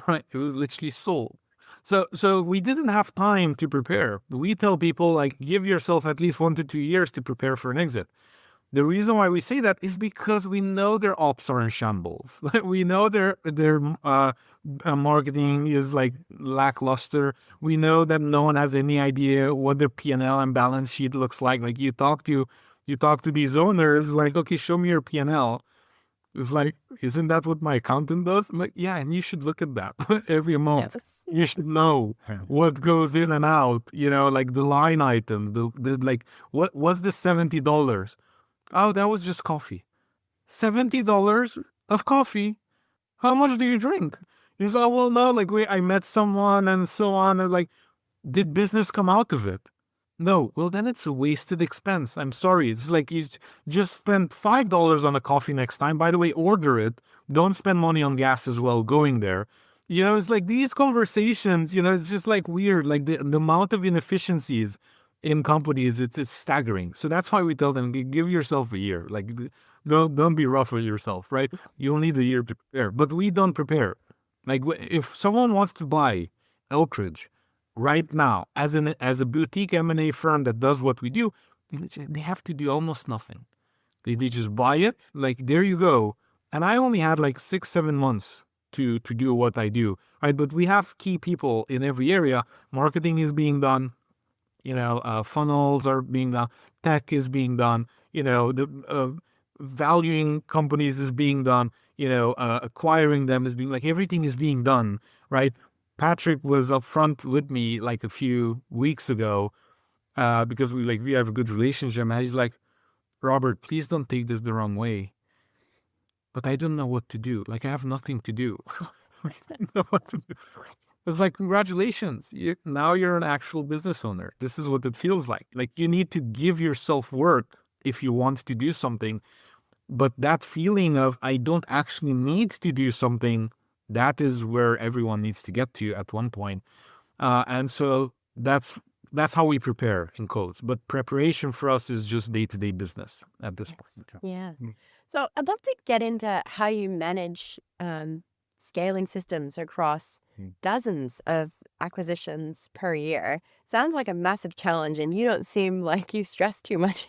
Speaker 1: Right? It was literally sold. So we didn't have time to prepare. We tell people, like, give yourself at least 1 to 2 years to prepare for an exit. The reason why we say that is because we know their ops are in shambles. We know their marketing is like lackluster. We know that no one has any idea what their P&L and balance sheet looks like. Like you talk to these owners, like, okay, show me your P&L. It's like, isn't that what my accountant does? I'm like, yeah, and you should look at that every month.
Speaker 4: Yes.
Speaker 1: You should know what goes in and out, like the line item, the like, what was the $70? Oh, that was just coffee. $70 of coffee? How much do you drink? He's like, well, no, like I met someone and so on. And like, did business come out of it? No. Well, then it's a wasted expense. I'm sorry. It's like you just spend $5 on a coffee next time. By the way, order it. Don't spend money on gas as well going there. It's like these conversations, it's just like weird. Like the amount of inefficiencies in companies, it's staggering. So that's why we tell them, give yourself a year. Like, don't be rough with yourself, right? You'll need a year to prepare. But we don't prepare. Like, if someone wants to buy Elkridge right now as a boutique M&A firm that does what we do, they have to do almost nothing. They just buy it. Like, there you go. And I only had like 6-7 months to do what I do, right? But we have key people in every area. Marketing is being done. Funnels are being done, tech is being done, the valuing companies is being done, acquiring them is being, like, everything is being done, right? Patrick was up front with me like a few weeks ago, because we have a good relationship, and he's like, Robert, please don't take this the wrong way, but I don't know what to do. Like, I have nothing to do. I don't know what to do. It's like, congratulations. Now you're an actual business owner. This is what it feels like. Like, you need to give yourself work if you want to do something. But that feeling of, I don't actually need to do something, that is where everyone needs to get to at one point. And so that's how we prepare in quotes. But preparation for us is just day-to-day business at this point.
Speaker 4: Yeah. So I'd love to get into how you manage scaling systems across dozens of acquisitions per year. Sounds like a massive challenge, and you don't seem like you stress too much.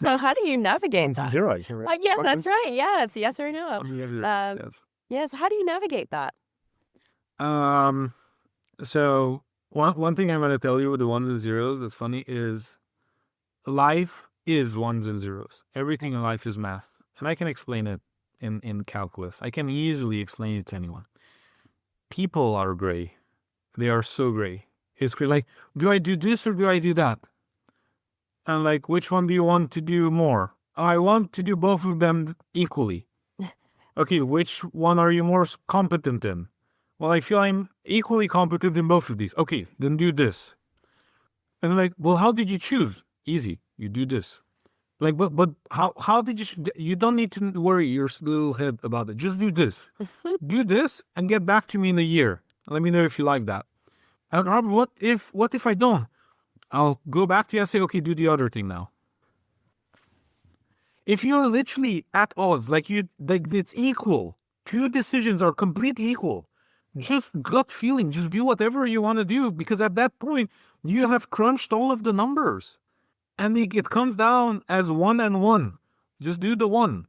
Speaker 4: So how do you navigate that?
Speaker 3: Zero.
Speaker 4: Yeah, that's right. Yeah, it's yes or no.
Speaker 1: Yes.
Speaker 4: Yeah, so how do you navigate that?
Speaker 1: So one thing I'm going to tell you with the ones and zeros that's funny is life is ones and zeros. Everything in life is math. And I can explain it in calculus. I can easily explain it to anyone. People are gray. They are so gray. It's like, do I do this or do I do that? And like, which one do you want to do more? I want to do both of them equally. Okay, which one are you more competent in? Well, I feel I'm equally competent in both of these. Okay, then do this. And like, well, how did you choose? Easy, you do this. Like, but how did you don't need to worry your little head about it. Just do this. Do this and get back to me in a year. Let me know if you like that. And Robert, what if I don't? I'll go back to you and say, okay, do the other thing now. If you're literally at odds, like it's equal. Two decisions are completely equal. Just gut feeling, just do whatever you want to do, because at that point, you have crunched all of the numbers. And it comes down as 1 and 1. Just do the 1.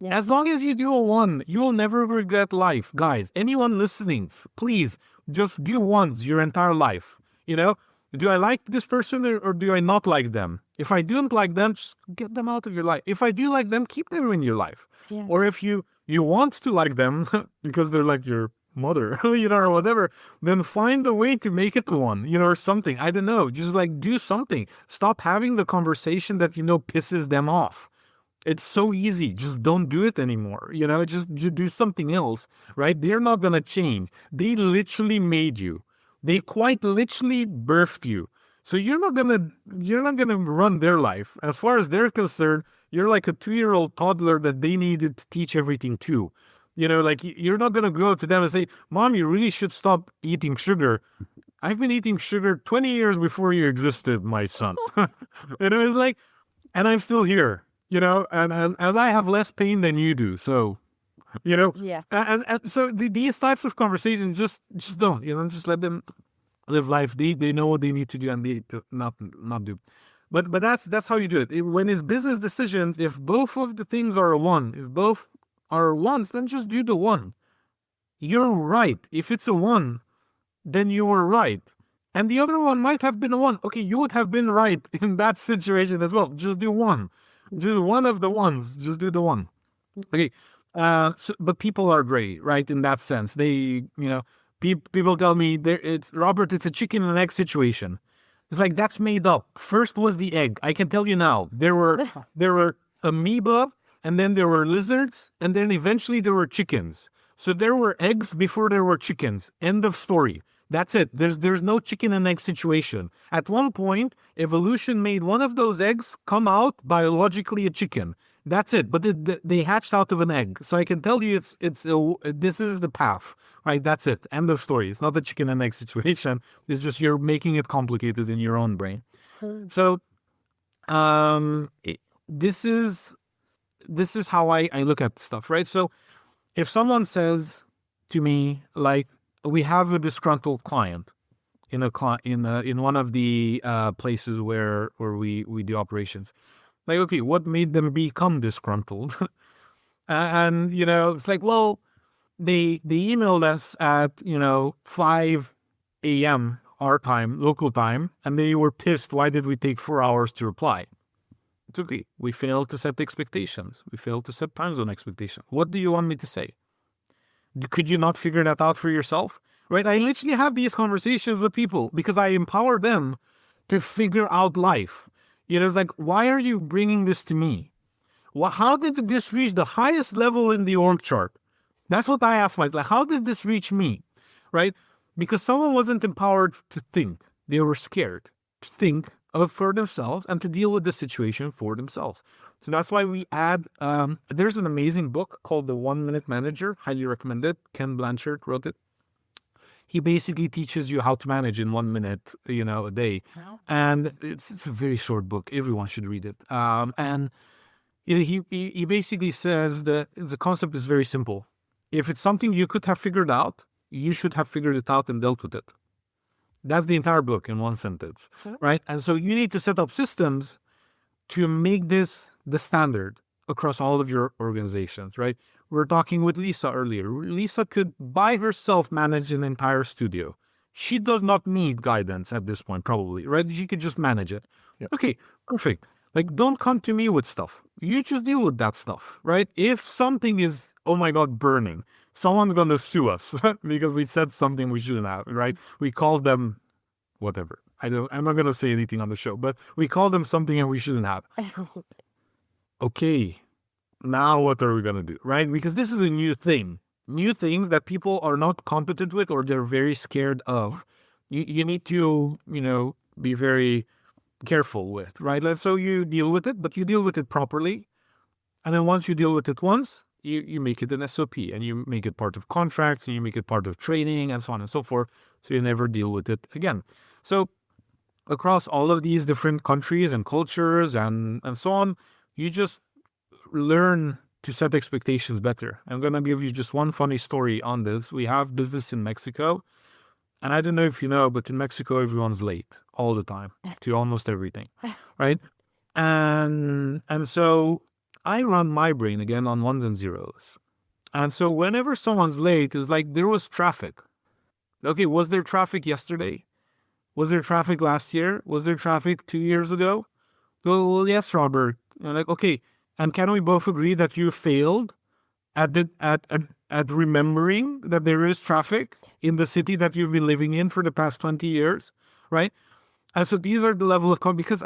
Speaker 1: Yeah. As long as you do a 1, you will never regret life. Guys, anyone listening, please, just do ones your entire life. You know, do I like this person or do I not like them? If I don't like them, just get them out of your life. If I do like them, keep them in your life. Yeah. Or if you want to like them because they're like your mother, you know, or whatever, then find a way to make it one, you know, or something. I don't know. Just like do something. Stop having the conversation that, you know, pisses them off. It's so easy. Just don't do it anymore. You know, just do something else, right? They're not going to change. They literally made you. They quite literally birthed you. So you're not going to run their life. As far as they're concerned, you're like a 2-year-old toddler that they needed to teach everything to. You know, like, you're not going to go to them and say, Mom, you really should stop eating sugar. I've been eating sugar 20 years before you existed, my son. And it was like, and I'm still here, you know, and as I have less pain than you do. So, you know,
Speaker 4: yeah.
Speaker 1: And so these types of conversations, just don't, you know, just let them live life. They know what they need to do and they not do. But that's how you do it. When it's business decisions, if both of the things are one, if both are ones, then just do the 1. You're right. If it's a 1, then you were right. And the other one might have been a 1. Okay, you would have been right in that situation as well. Just do 1. Just one of the ones. Just do the 1. Okay. But people are gray, right? In that sense, they, you know, people tell me it's Robert, it's a chicken and egg situation. It's like, that's made up. First was the egg. I can tell you now, there were amoeba, and then there were lizards, and then eventually there were chickens. So there were eggs before there were chickens. End of story. That's it. There's no chicken and egg situation. At one point, evolution made one of those eggs come out biologically a chicken. That's it. But they hatched out of an egg. So I can tell you this is the path, right? That's it. End of story. It's not a chicken and egg situation. It's just you're making it complicated in your own brain. So this is how I look at stuff, right? So if someone says to me, like, we have a disgruntled client in one of the places where we do operations, like, okay, what made them become disgruntled? And, you know, it's like, well, they emailed us at, you know, 5 a.m. our time, local time, and they were pissed. Why did we take 4 hours to reply? It's okay. We failed to set expectations. We failed to set time zone expectations. What do you want me to say? Could you not figure that out for yourself? Right? I literally have these conversations with people because I empower them to figure out life. You know, like, why are you bringing this to me? Well, how did this reach the highest level in the org chart? That's what I asked myself. Like, how did this reach me? Right? Because someone wasn't empowered to think. They were scared to think of for themselves and to deal with the situation for themselves. So that's why we add, there's an amazing book called The 1 Minute Manager. Highly recommend it. Ken Blanchard wrote it. He basically teaches you how to manage in 1 minute, a day. Wow. And it's a very short book. Everyone should read it. And he basically says that the concept is very simple. If it's something you could have figured out, you should have figured it out and dealt with it. That's the entire book in one sentence, right? And so you need to set up systems to make this the standard across all of your organizations, right? We were talking with Lisa earlier. Lisa could by herself manage an entire studio. She does not need guidance at this point, probably, right? She could just manage it. Yep. Okay, perfect. Like, don't come to me with stuff. You just deal with that stuff, right? If something is, oh my God, burning, someone's going to sue us because we said something we shouldn't have, right? We called them whatever. I'm not going to say anything on the show, but we called them something and we shouldn't have. Okay, now what are we going to do, right? Because this is a new thing that people are not competent with or they're very scared of. You need to, be very careful with, right? So you deal with it, but you deal with it properly. And then once you deal with it once, you make it an SOP and you make it part of contracts and you make it part of training and so on and so forth. So you never deal with it again. So across all of these different countries and cultures and so on, you just learn to set expectations better. I'm going to give you just one funny story on this. We have business in Mexico. And I don't know if you know, but in Mexico, everyone's late all the time to almost everything, right? And so I run my brain again on ones and zeros. And so whenever someone's late, it's like there was traffic. Okay, was there traffic yesterday? Was there traffic last year? Was there traffic 2 years ago? Well, yes, Robert. I'm like, okay, and can we both agree that you failed at remembering that there is traffic in the city that you've been living in for the past 20 years, right? And so these are the level of because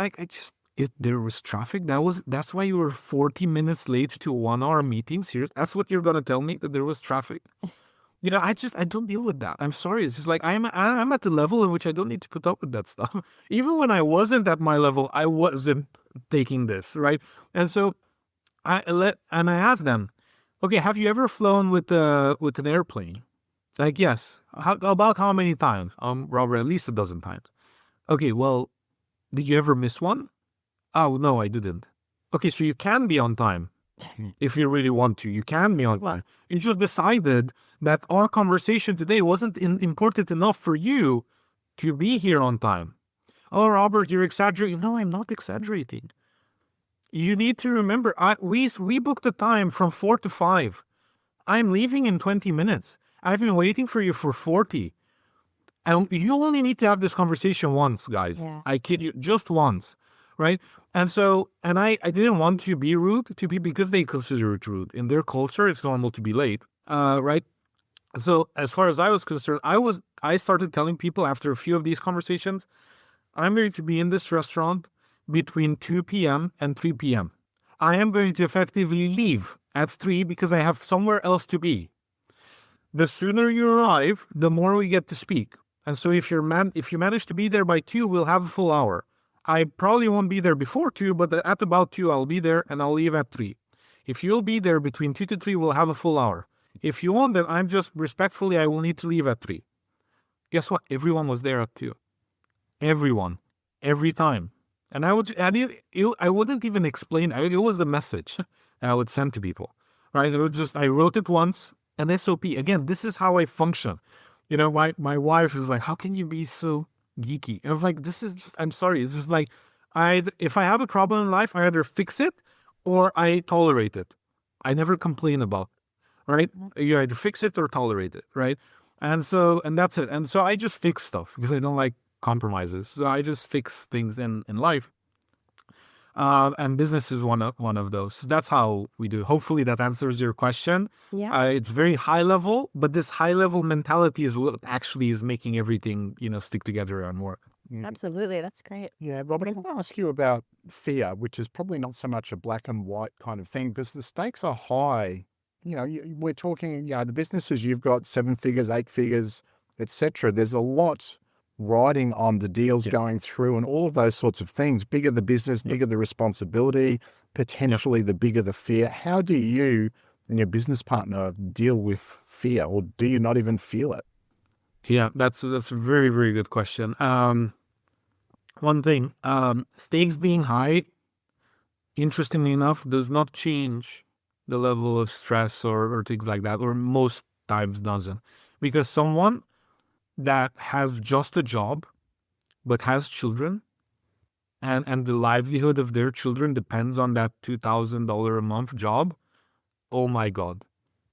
Speaker 1: if there was traffic, that's why you were 40 minutes late to a 1 hour meeting. Seriously, that's what you're gonna tell me, that there was traffic? I don't deal with that. I'm sorry. It's just like I'm at the level in which I don't need to put up with that stuff. Even when I wasn't at my level, I wasn't taking this, right? And so I asked them, okay, have you ever flown with an airplane? Like, yes. About how many times? Robert, at least a dozen times. Okay, well, did you ever miss one? Oh, no, I didn't. Okay, so you can be on time. If you really want to, you can be on time. You just decided that our conversation today wasn't important enough for you to be here on time. Oh, Robert, you're exaggerating. No, I'm not exaggerating. You need to remember, we booked the time from 4 to 5. I'm leaving in 20 minutes. I've been waiting for you for 40. And you only need to have this conversation once, guys. Yeah. I kid you, just once, right? And I didn't want to be rude to people because they consider it rude. In their culture, it's normal to be late, right? So as far as I was concerned, I started telling people after a few of these conversations, I'm going to be in this restaurant between 2 p.m. and 3 p.m. I am going to effectively leave at 3 because I have somewhere else to be. The sooner you arrive, the more we get to speak. And so if you manage to be there by 2, we'll have a full hour. I probably won't be there before 2, but at about 2, I'll be there and I'll leave at 3. If you'll be there between 2 to 3, we'll have a full hour. If you won't, then I'm just respectfully, I will need to leave at 3. Guess what? Everyone was there at 2. Everyone. Every time. And I wouldn't even explain. It was the message I would send to people, right? I wrote it once, an SOP. Again, this is how I function. My wife is like, how can you be so geeky? And I was like, I'm sorry. It's just like, if I have a problem in life, I either fix it or I tolerate it. I never complain about it, right? You either fix it or tolerate it, right? And that's it. And so I just fix stuff because I don't like compromises. So I just fix things in life. And business is one of those. So that's how we do. Hopefully that answers your question. Yeah. It's very high level, but this high level mentality is what actually is making everything, stick together and work.
Speaker 4: Absolutely. That's great.
Speaker 3: Yeah, Robert, I want to ask you about fear, which is probably not so much a black and white kind of thing because the stakes are high. We're talking, the businesses you've got 7 figures, 8 figures, etc. There's a lot riding on the deals going through and all of those sorts of things. Bigger the business, bigger the responsibility, potentially the bigger the fear. How do you and your business partner deal with fear, or do you not even feel it?
Speaker 1: Yeah, that's a very, very good question. One thing, stakes being high, interestingly enough, does not change the level of stress or things like that, or most times doesn't. Because someone that has just a job but has children and the livelihood of their children depends on that $2,000 a month job, oh my God.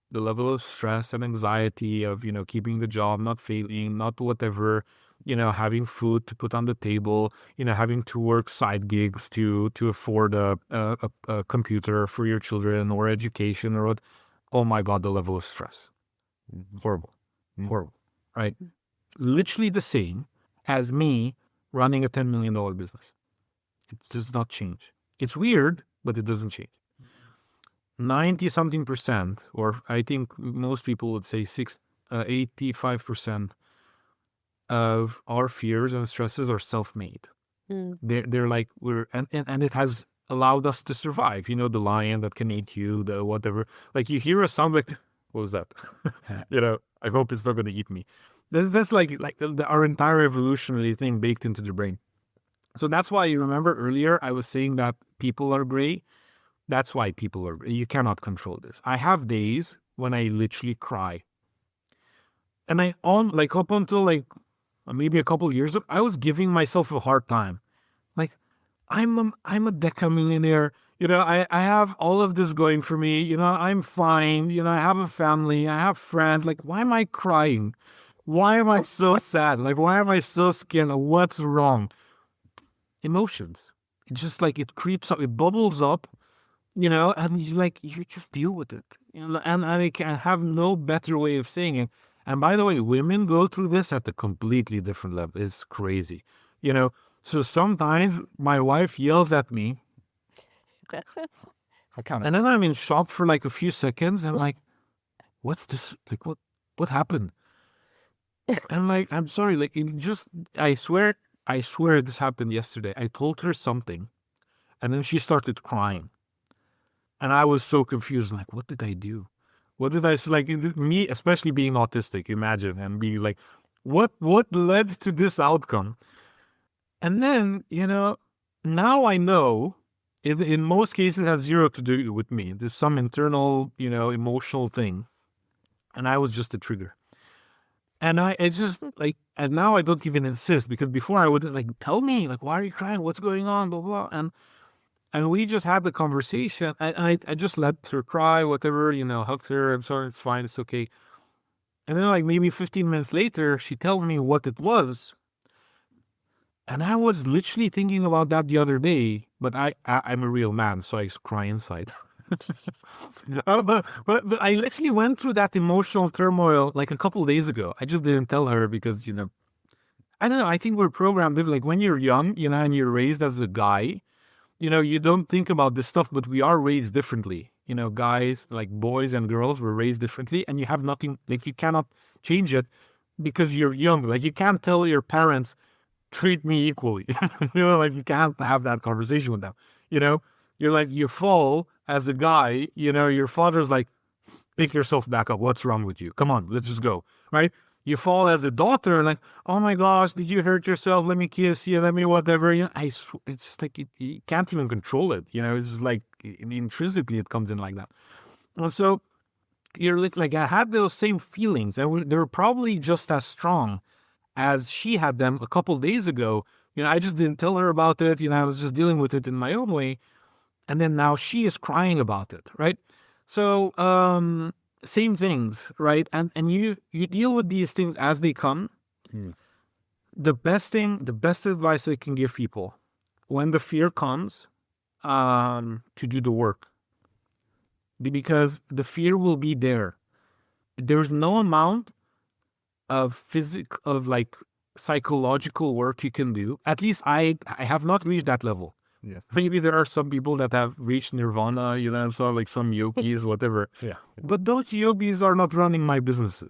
Speaker 1: The level of stress and anxiety of, keeping the job, not failing, not whatever, having food to put on the table, having to work side gigs to afford a computer for your children or education or what. Oh my God, the level of stress. Horrible. Horrible. Right? Literally the same as me running a $10 million business. It does not change. It's weird, but it doesn't change. 90 something percent, or I think most people would say 85% of our fears and stresses are self-made. They're like and it has allowed us to survive. The lion that can eat you, the whatever. Like you hear a sound like, what was that? I hope it's not going to eat me. That's like our entire evolutionary thing baked into the brain. So that's why you remember earlier I was saying that people are gray. That's why people are, you cannot control this. I have days when I literally cry. And up until maybe a couple years ago, I was giving myself a hard time. Like, I'm a decamillionaire. I have all of this going for me. I'm fine. I have a family. I have friends. Like, why am I crying? Why am I so sad? Like, why am I so scared? Like, what's wrong? Emotions. It's just it creeps up. It bubbles up. And you just deal with it. And I have no better way of saying it. And by the way, women go through this at a completely different level. It's crazy. So sometimes my wife yells at me. And then I'm in shock for a few seconds. And what's this? What happened? And I'm sorry. I swear this happened yesterday. I told her something. And then she started crying. And I was so confused, what did I do? What did I say? Me, especially being autistic, imagine, and being what led to this outcome? And then, now I know, in most cases, it has zero to do with me. There's some internal, emotional thing. And I was just a trigger. And and now I don't even insist, because before I would tell me, why are you crying? What's going on? Blah, blah. And we just had the conversation. I just let her cry, whatever, hugged her. I'm sorry, it's fine, it's okay. And then maybe 15 minutes later, she told me what it was. And I was literally thinking about that the other day, but I'm a real man, so I cry inside. But I literally went through that emotional turmoil a couple of days ago. I just didn't tell her because, I don't know, I think we're programmed, when you're young, and you're raised as a guy, you don't think about this stuff, but we are raised differently. Guys, boys and girls were raised differently, and you have nothing, you cannot change it because you're young. You can't tell your parents, treat me equally. You can't have that conversation with them. You're you fall as a guy, your father's pick yourself back up. What's wrong with you? Come on, let's just go. Right? You fall as a daughter, oh my gosh, did you hurt yourself? Let me kiss you. Let me whatever. It's just you can't even control it. It's just intrinsically it comes in like that. And so you're I had those same feelings, and they were probably just as strong as she had them a couple of days ago. I just didn't tell her about it. I was just dealing with it in my own way. And then now she is crying about it, right? So, same things, right? And you deal with these things as they come. The best advice I can give people when the fear comes, to do the work, because the fear will be there. There's no amount of psychological work you can do. At least I have not reached that level.
Speaker 3: Yes.
Speaker 1: Maybe there are some people that have reached nirvana, so like some yogis, whatever.
Speaker 3: Yeah.
Speaker 1: But those yogis are not running my businesses,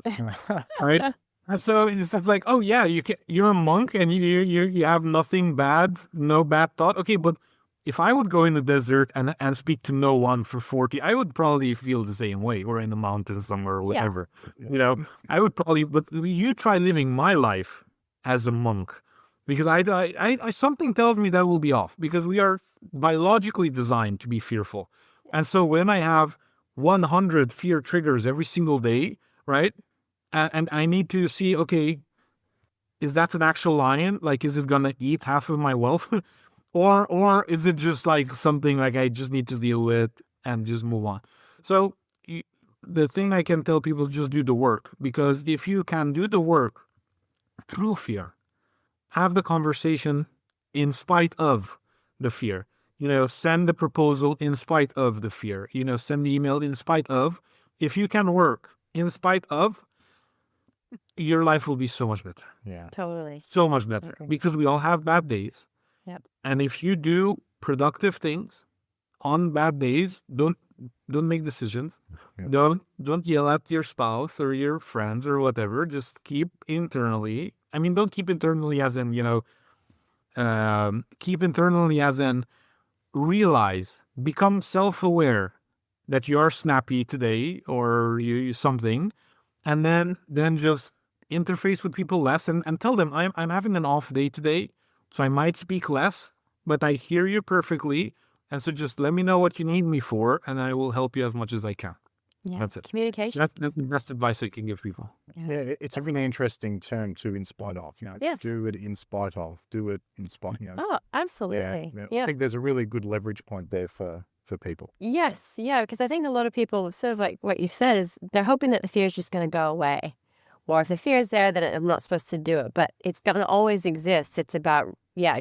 Speaker 1: right? And so it's just like, oh yeah, you're a monk and you have nothing bad, no bad thought. Okay, but if I would go in the desert and speak to no one for 40, I would probably feel the same way, or in the mountains somewhere or whatever.
Speaker 3: Yeah.
Speaker 1: I would probably, but you try living my life as a monk, because I something tells me that will be off, because we are biologically designed to be fearful. And so when I have 100 fear triggers every single day, right? And I need to see, okay, is that an actual lion? Like, is it gonna eat half of my wealth? Or is it just like something like I just need to deal with and just move on? So the thing I can tell people, just do the work, because if you can do the work through fear, have the conversation in spite of the fear, send the proposal in spite of the fear, send the email in spite of, if you can work in spite of, your life will be so much better.
Speaker 3: Yeah.
Speaker 4: Totally.
Speaker 1: So much better, because we all have bad days.
Speaker 4: Yep.
Speaker 1: And if you do productive things on bad days, don't make decisions.
Speaker 3: Yep.
Speaker 1: Don't yell at your spouse or your friends or whatever. Just keep internally. I mean, don't keep internally as in, keep internally as in realize, become self-aware that you are snappy today or you something, and then just interface with people less and tell them, I'm having an off day today. So I might speak less, but I hear you perfectly. And so just let me know what you need me for, and I will help you as much as I can.
Speaker 4: Yeah.
Speaker 1: That's it.
Speaker 4: Communication.
Speaker 1: That's the best advice I can give people.
Speaker 3: Yeah, it's a really interesting term, to in spite of.
Speaker 4: Yes.
Speaker 3: Do it in spite of. Do it in spite.
Speaker 4: Oh, absolutely.
Speaker 3: I think there's a really good leverage point there for people.
Speaker 4: Yes, yeah, because I think a lot of people, sort of like what you've said, is they're hoping that the fear is just going to go away. Or if the fear is there, then I'm not supposed to do it. But it's going to always exist. It's about,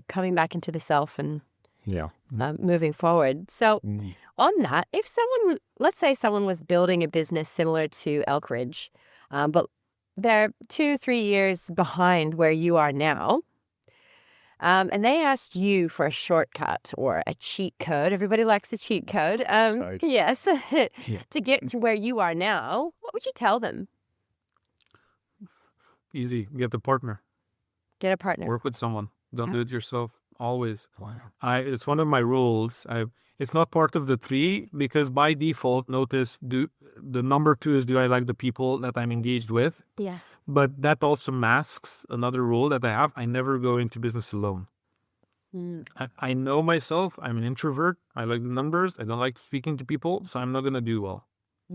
Speaker 4: coming back into the self and moving forward. So on that, if let's say someone was building a business similar to Elkridge, but they're 2-3 years behind where you are now, and they asked you for a shortcut or a cheat code. Everybody likes a cheat code.
Speaker 3: Right.
Speaker 4: Yes, to get to where you are now, what would you tell them?
Speaker 1: Easy. Get a partner.
Speaker 4: Get a partner.
Speaker 1: Work with someone. Don't do it yourself. Always.
Speaker 3: Wow.
Speaker 1: It's one of my rules. It's not part of the 3, because by default, notice the number 2 is, do I like the people that I'm engaged with?
Speaker 4: Yeah.
Speaker 1: But that also masks another rule that I have. I never go into business alone. I know myself. I'm an introvert. I like the numbers. I don't like speaking to people, so I'm not going to do well.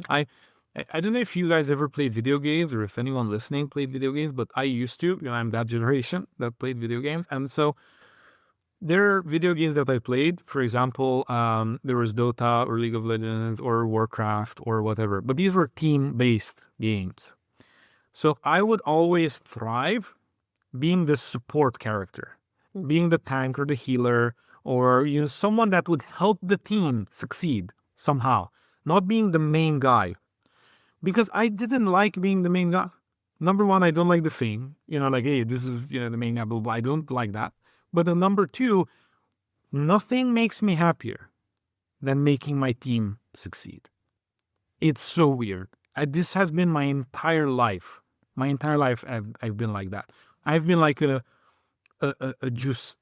Speaker 1: I don't know if you guys ever played video games, or if anyone listening played video games, but I used to. I'm that generation that played video games. And so there are video games that I played. For example, there was Dota or League of Legends or Warcraft or whatever. But these were team-based games. So I would always thrive being the support character, being the tank or the healer, or someone that would help the team succeed somehow, not being the main guy. Because I didn't like being the main guy. Number 1, I don't like the fame. Like, hey, this is the main guy, blah, blah. I don't like that. But number 2, nothing makes me happier than making my team succeed. It's so weird. This has been my entire life. My entire life, I've been like that. I've been like a justice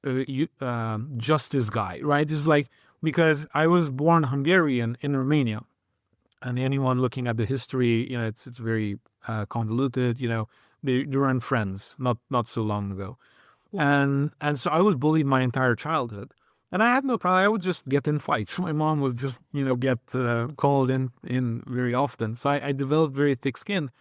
Speaker 1: guy, right? It's like, because I was born Hungarian in Romania, and anyone looking at the history, it's very convoluted. They weren't friends not so long ago, and so I was bullied my entire childhood. And I had no problem. I would just get in fights. My mom would just, get called in very often. So I developed very thick skin.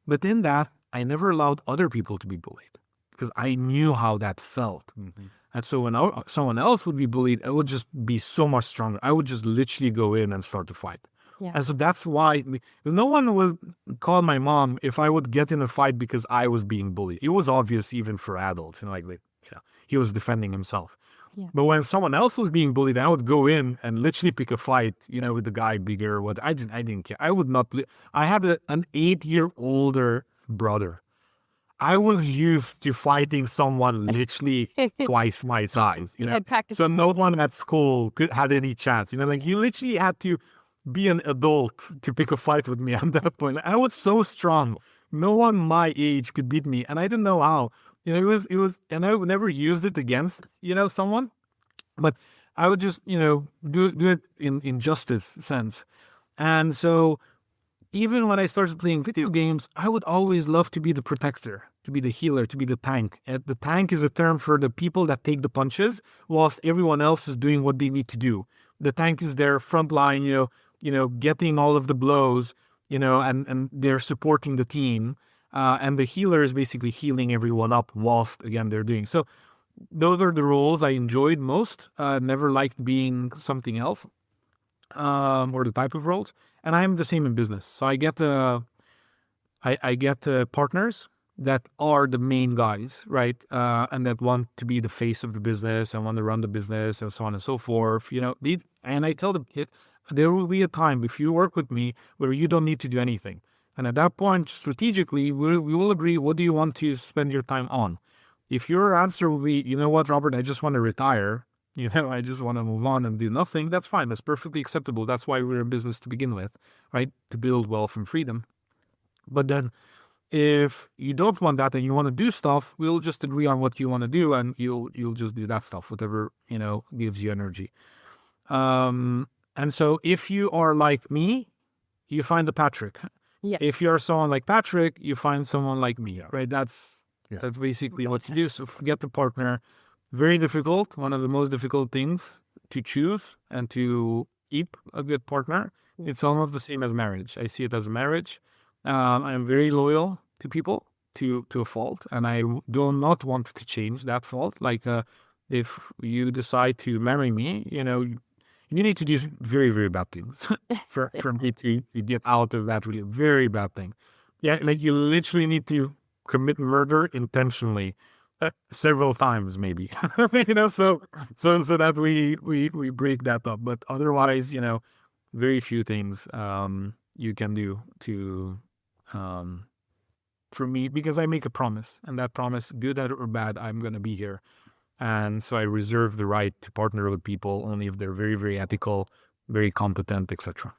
Speaker 1: But in that, I never allowed other people to be bullied, because I knew how that felt. Mm-hmm. And so when someone else would be bullied, it would just be so much stronger. I would just literally go in and start to fight. Yeah. And so that's why, because no one would call my mom if I would get in a fight because I was being bullied. It was obvious even for adults, he was defending himself. Yeah. But when someone else was being bullied, I would go in and literally pick a fight, with the guy bigger. I didn't care. I would not. I had an 8-year older brother. I was used to fighting someone literally twice my size,
Speaker 4: You had practice.
Speaker 1: So no one at school had any chance, like you literally had to be an adult to pick a fight with me at that point. I was so strong. No one my age could beat me. And I didn't know how, it was, and I would never used it against, someone, but I would just, do it in justice sense. And so even when I started playing video games, I would always love to be the protector, to be the healer, to be the tank. And the tank is a term for the people that take the punches whilst everyone else is doing what they need to do. The tank is their front line, getting all of the blows, and they're supporting the team. And the healer is basically healing everyone up whilst, again, they're doing. So those are the roles I enjoyed most. Never liked being something else, or the type of roles. And I'm the same in business. So I get partners that are the main guys, right? And that want to be the face of the business and want to run the business and so on and so forth. And I tell them, there will be a time if you work with me where you don't need to do anything. And at that point, strategically, we will agree, what do you want to spend your time on? If your answer will be, you know what, Robert, I just want to retire. I just want to move on and do nothing. That's fine. That's perfectly acceptable. That's why we're in business to begin with, right? To build wealth and freedom. But then if you don't want that and you want to do stuff, we'll just agree on what you want to do and you'll just do that stuff, whatever, gives you energy. And so if you are like me, you find the Patrick.
Speaker 4: Yeah.
Speaker 1: If you're someone like Patrick, you find someone like me, right? That's basically what you do. So forget the partner. Very difficult. One of the most difficult things to choose and to keep a good partner. It's almost the same as marriage. I see it as a marriage. I'm very loyal to people to a fault, and I do not want to change that fault. Like if you decide to marry me, you need to do very, very bad things for me to get out of that really very bad thing. Yeah, like you literally need to commit murder intentionally. Several times, maybe, so that we break that up. But otherwise, very few things you can do to for me, because I make a promise, and that promise, good or bad, I'm gonna be here, and so I reserve the right to partner with people only if they're very, very ethical, very competent, etc.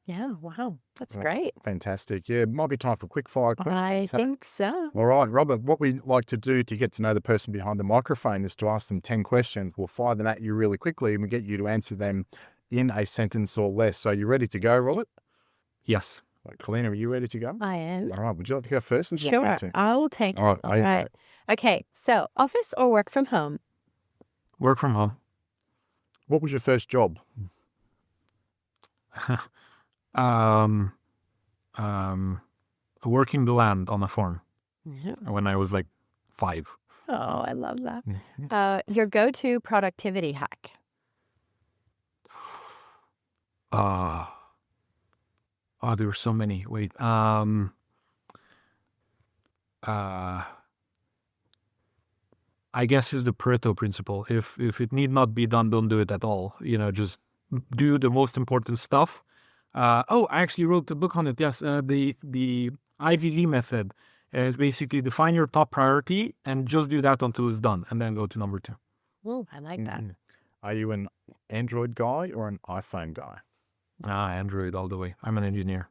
Speaker 4: Yeah, wow. That's great.
Speaker 3: Fantastic. Yeah, might be time for quick fire questions.
Speaker 4: I think so.
Speaker 3: All right, Robert, what we like to do to get to know the person behind the microphone is to ask them 10 questions. We'll fire them at you really quickly and we get you to answer them in a sentence or less. So you ready to go, Robert?
Speaker 1: Yes.
Speaker 3: Right, Kalina, are you ready to go?
Speaker 4: I am.
Speaker 3: All right, would you like to go first?
Speaker 4: Sure, I will take
Speaker 3: All right.
Speaker 4: All right. Okay, so office or work from home?
Speaker 1: Work from home.
Speaker 3: What was your first job?
Speaker 1: Working the land on a farm
Speaker 4: Yeah.
Speaker 1: when I was like 5.
Speaker 4: Oh, I love that. Your go-to productivity hack?
Speaker 1: There were so many. Wait. I guess is the Pareto principle. If it need not be done, don't do it at all. Just do the most important stuff. I actually wrote a book on it. Yes, the IVD method is basically define your top priority and just do that until it's done, and then go to number 2.
Speaker 4: Oh, I like that.
Speaker 3: Are you an Android guy or an iPhone guy?
Speaker 1: Android all the way. I'm an engineer.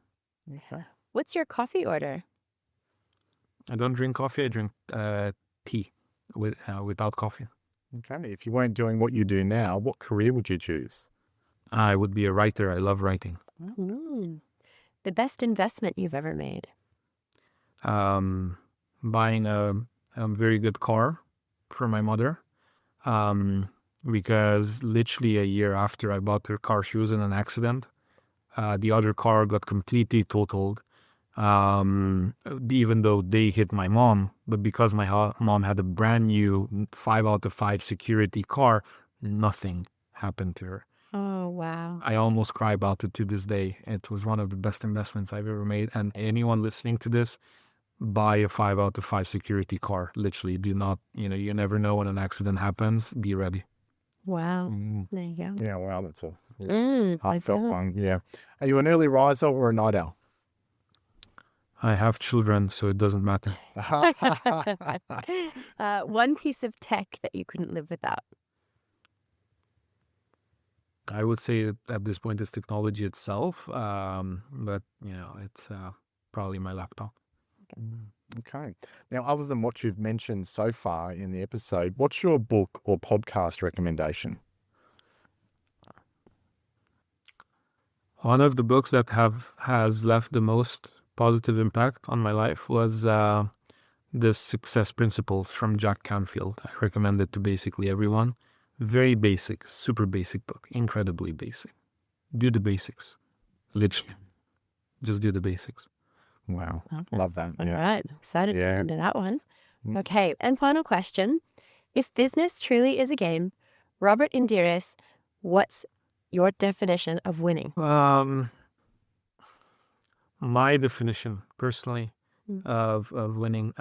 Speaker 3: Okay.
Speaker 4: What's your coffee order?
Speaker 1: I don't drink coffee. I drink tea without coffee.
Speaker 3: Okay. If you weren't doing what you do now, what career would you choose?
Speaker 1: I would be a writer. I love writing.
Speaker 4: The best investment you've ever made?
Speaker 1: Buying a very good car for my mother. Because literally a year after I bought her car, she was in an accident. The other car got completely totaled. Even though they hit my mom, but because my mom had a brand new 5 out of 5 security car, nothing happened to her.
Speaker 4: Oh, wow.
Speaker 1: I almost cry about it to this day. It was one of the best investments I've ever made. And anyone listening to this, buy a 5 out of 5 security car. Literally, do not, you never know when an accident happens. Be ready.
Speaker 4: Wow. There you go.
Speaker 3: Yeah, wow, that's a heartfelt
Speaker 4: I feel it.
Speaker 3: one. Yeah. Are you an early riser or a night owl?
Speaker 1: I have children, so it doesn't matter.
Speaker 4: One piece of tech that you couldn't live without.
Speaker 1: I would say at this point it's technology itself, but it's probably my laptop.
Speaker 3: Okay. Now, other than what you've mentioned so far in the episode, what's your book or podcast recommendation?
Speaker 1: One of the books that has left the most positive impact on my life was The Success Principles from Jack Canfield. I recommend it to basically everyone. Very basic, super basic book, incredibly basic. Do the basics, literally. Just do the basics.
Speaker 3: Wow.
Speaker 4: Okay.
Speaker 3: Love that.
Speaker 4: All right. Excited to get into that one. Okay. And final question. If business truly is a game, Robert Indries, what's your definition of winning?
Speaker 1: My definition, personally, of winning,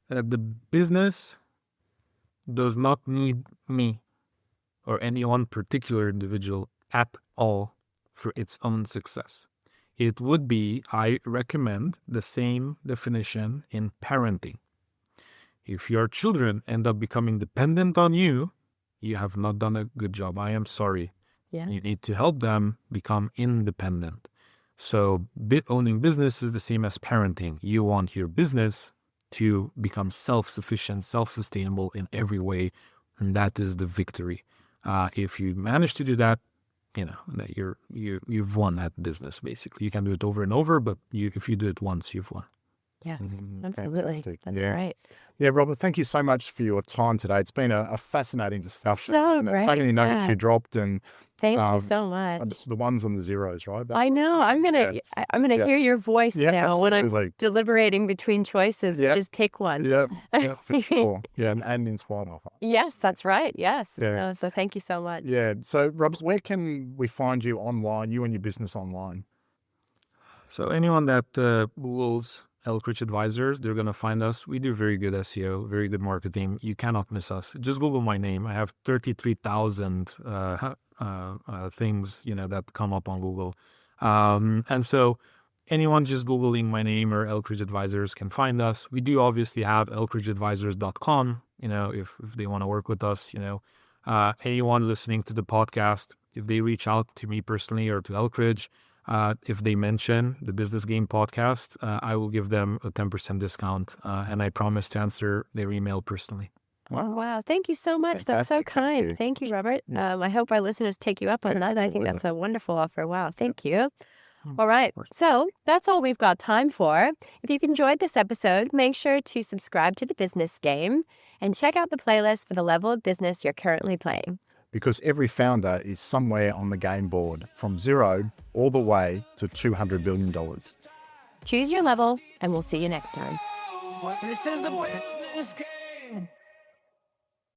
Speaker 1: the business does not need me or any one particular individual at all for its own success. It would be, I recommend, the same definition in parenting. If your children end up becoming dependent on you, you have not done a good job. I am sorry.
Speaker 4: Yeah.
Speaker 1: You need to help them become independent. So owning business is the same as parenting. You want your business to become self-sufficient, self-sustainable in every way, and that is the victory. If you manage to do that, that you've won at business. Basically, you can do it over and over, but if you do it once, you've won.
Speaker 4: Yes, absolutely.
Speaker 3: Fantastic.
Speaker 4: That's right.
Speaker 3: Yeah, Robert, thank you so much for your time today. It's been a fascinating discussion.
Speaker 4: So great.
Speaker 3: So many nuggets you dropped, and
Speaker 4: Thank you so much.
Speaker 3: the ones and the zeros, right?
Speaker 4: I know. I'm gonna hear your voice now when I'm deliberating between choices.
Speaker 3: Yeah.
Speaker 4: Just pick one.
Speaker 3: Yeah, for sure. Yeah, and inspired off.
Speaker 4: Yes, that's right. Yes.
Speaker 3: Yeah.
Speaker 4: So thank you so much.
Speaker 3: Yeah. So, Robert, where can we find you online? You and your business online.
Speaker 1: So anyone that Googles Elkridge Advisors, they're going to find us. We do very good SEO, very good marketing. You cannot miss us. Just Google my name. I have 33,000 things, that come up on Google. And so anyone just Googling my name or Elkridge Advisors can find us. We do obviously have elkridgeadvisors.com, if they want to work with us, anyone listening to the podcast, if they reach out to me personally or to Elkridge, if they mention the Business Game podcast, I will give them a 10% discount, and I promise to answer their email personally.
Speaker 4: Wow. Thank you so much. That's so kind. Thank you, Robert. I hope our listeners take you up on that. I think that's a wonderful offer. Wow. Thank you. All right. So that's all we've got time for. If you've enjoyed this episode, make sure to subscribe to the Business Game and check out the playlist for the level of business you're currently playing.
Speaker 3: Because every founder is somewhere on the game board, from zero all the way to $200 billion.
Speaker 4: Choose your level, and we'll see you next time.
Speaker 5: This is the Business Game.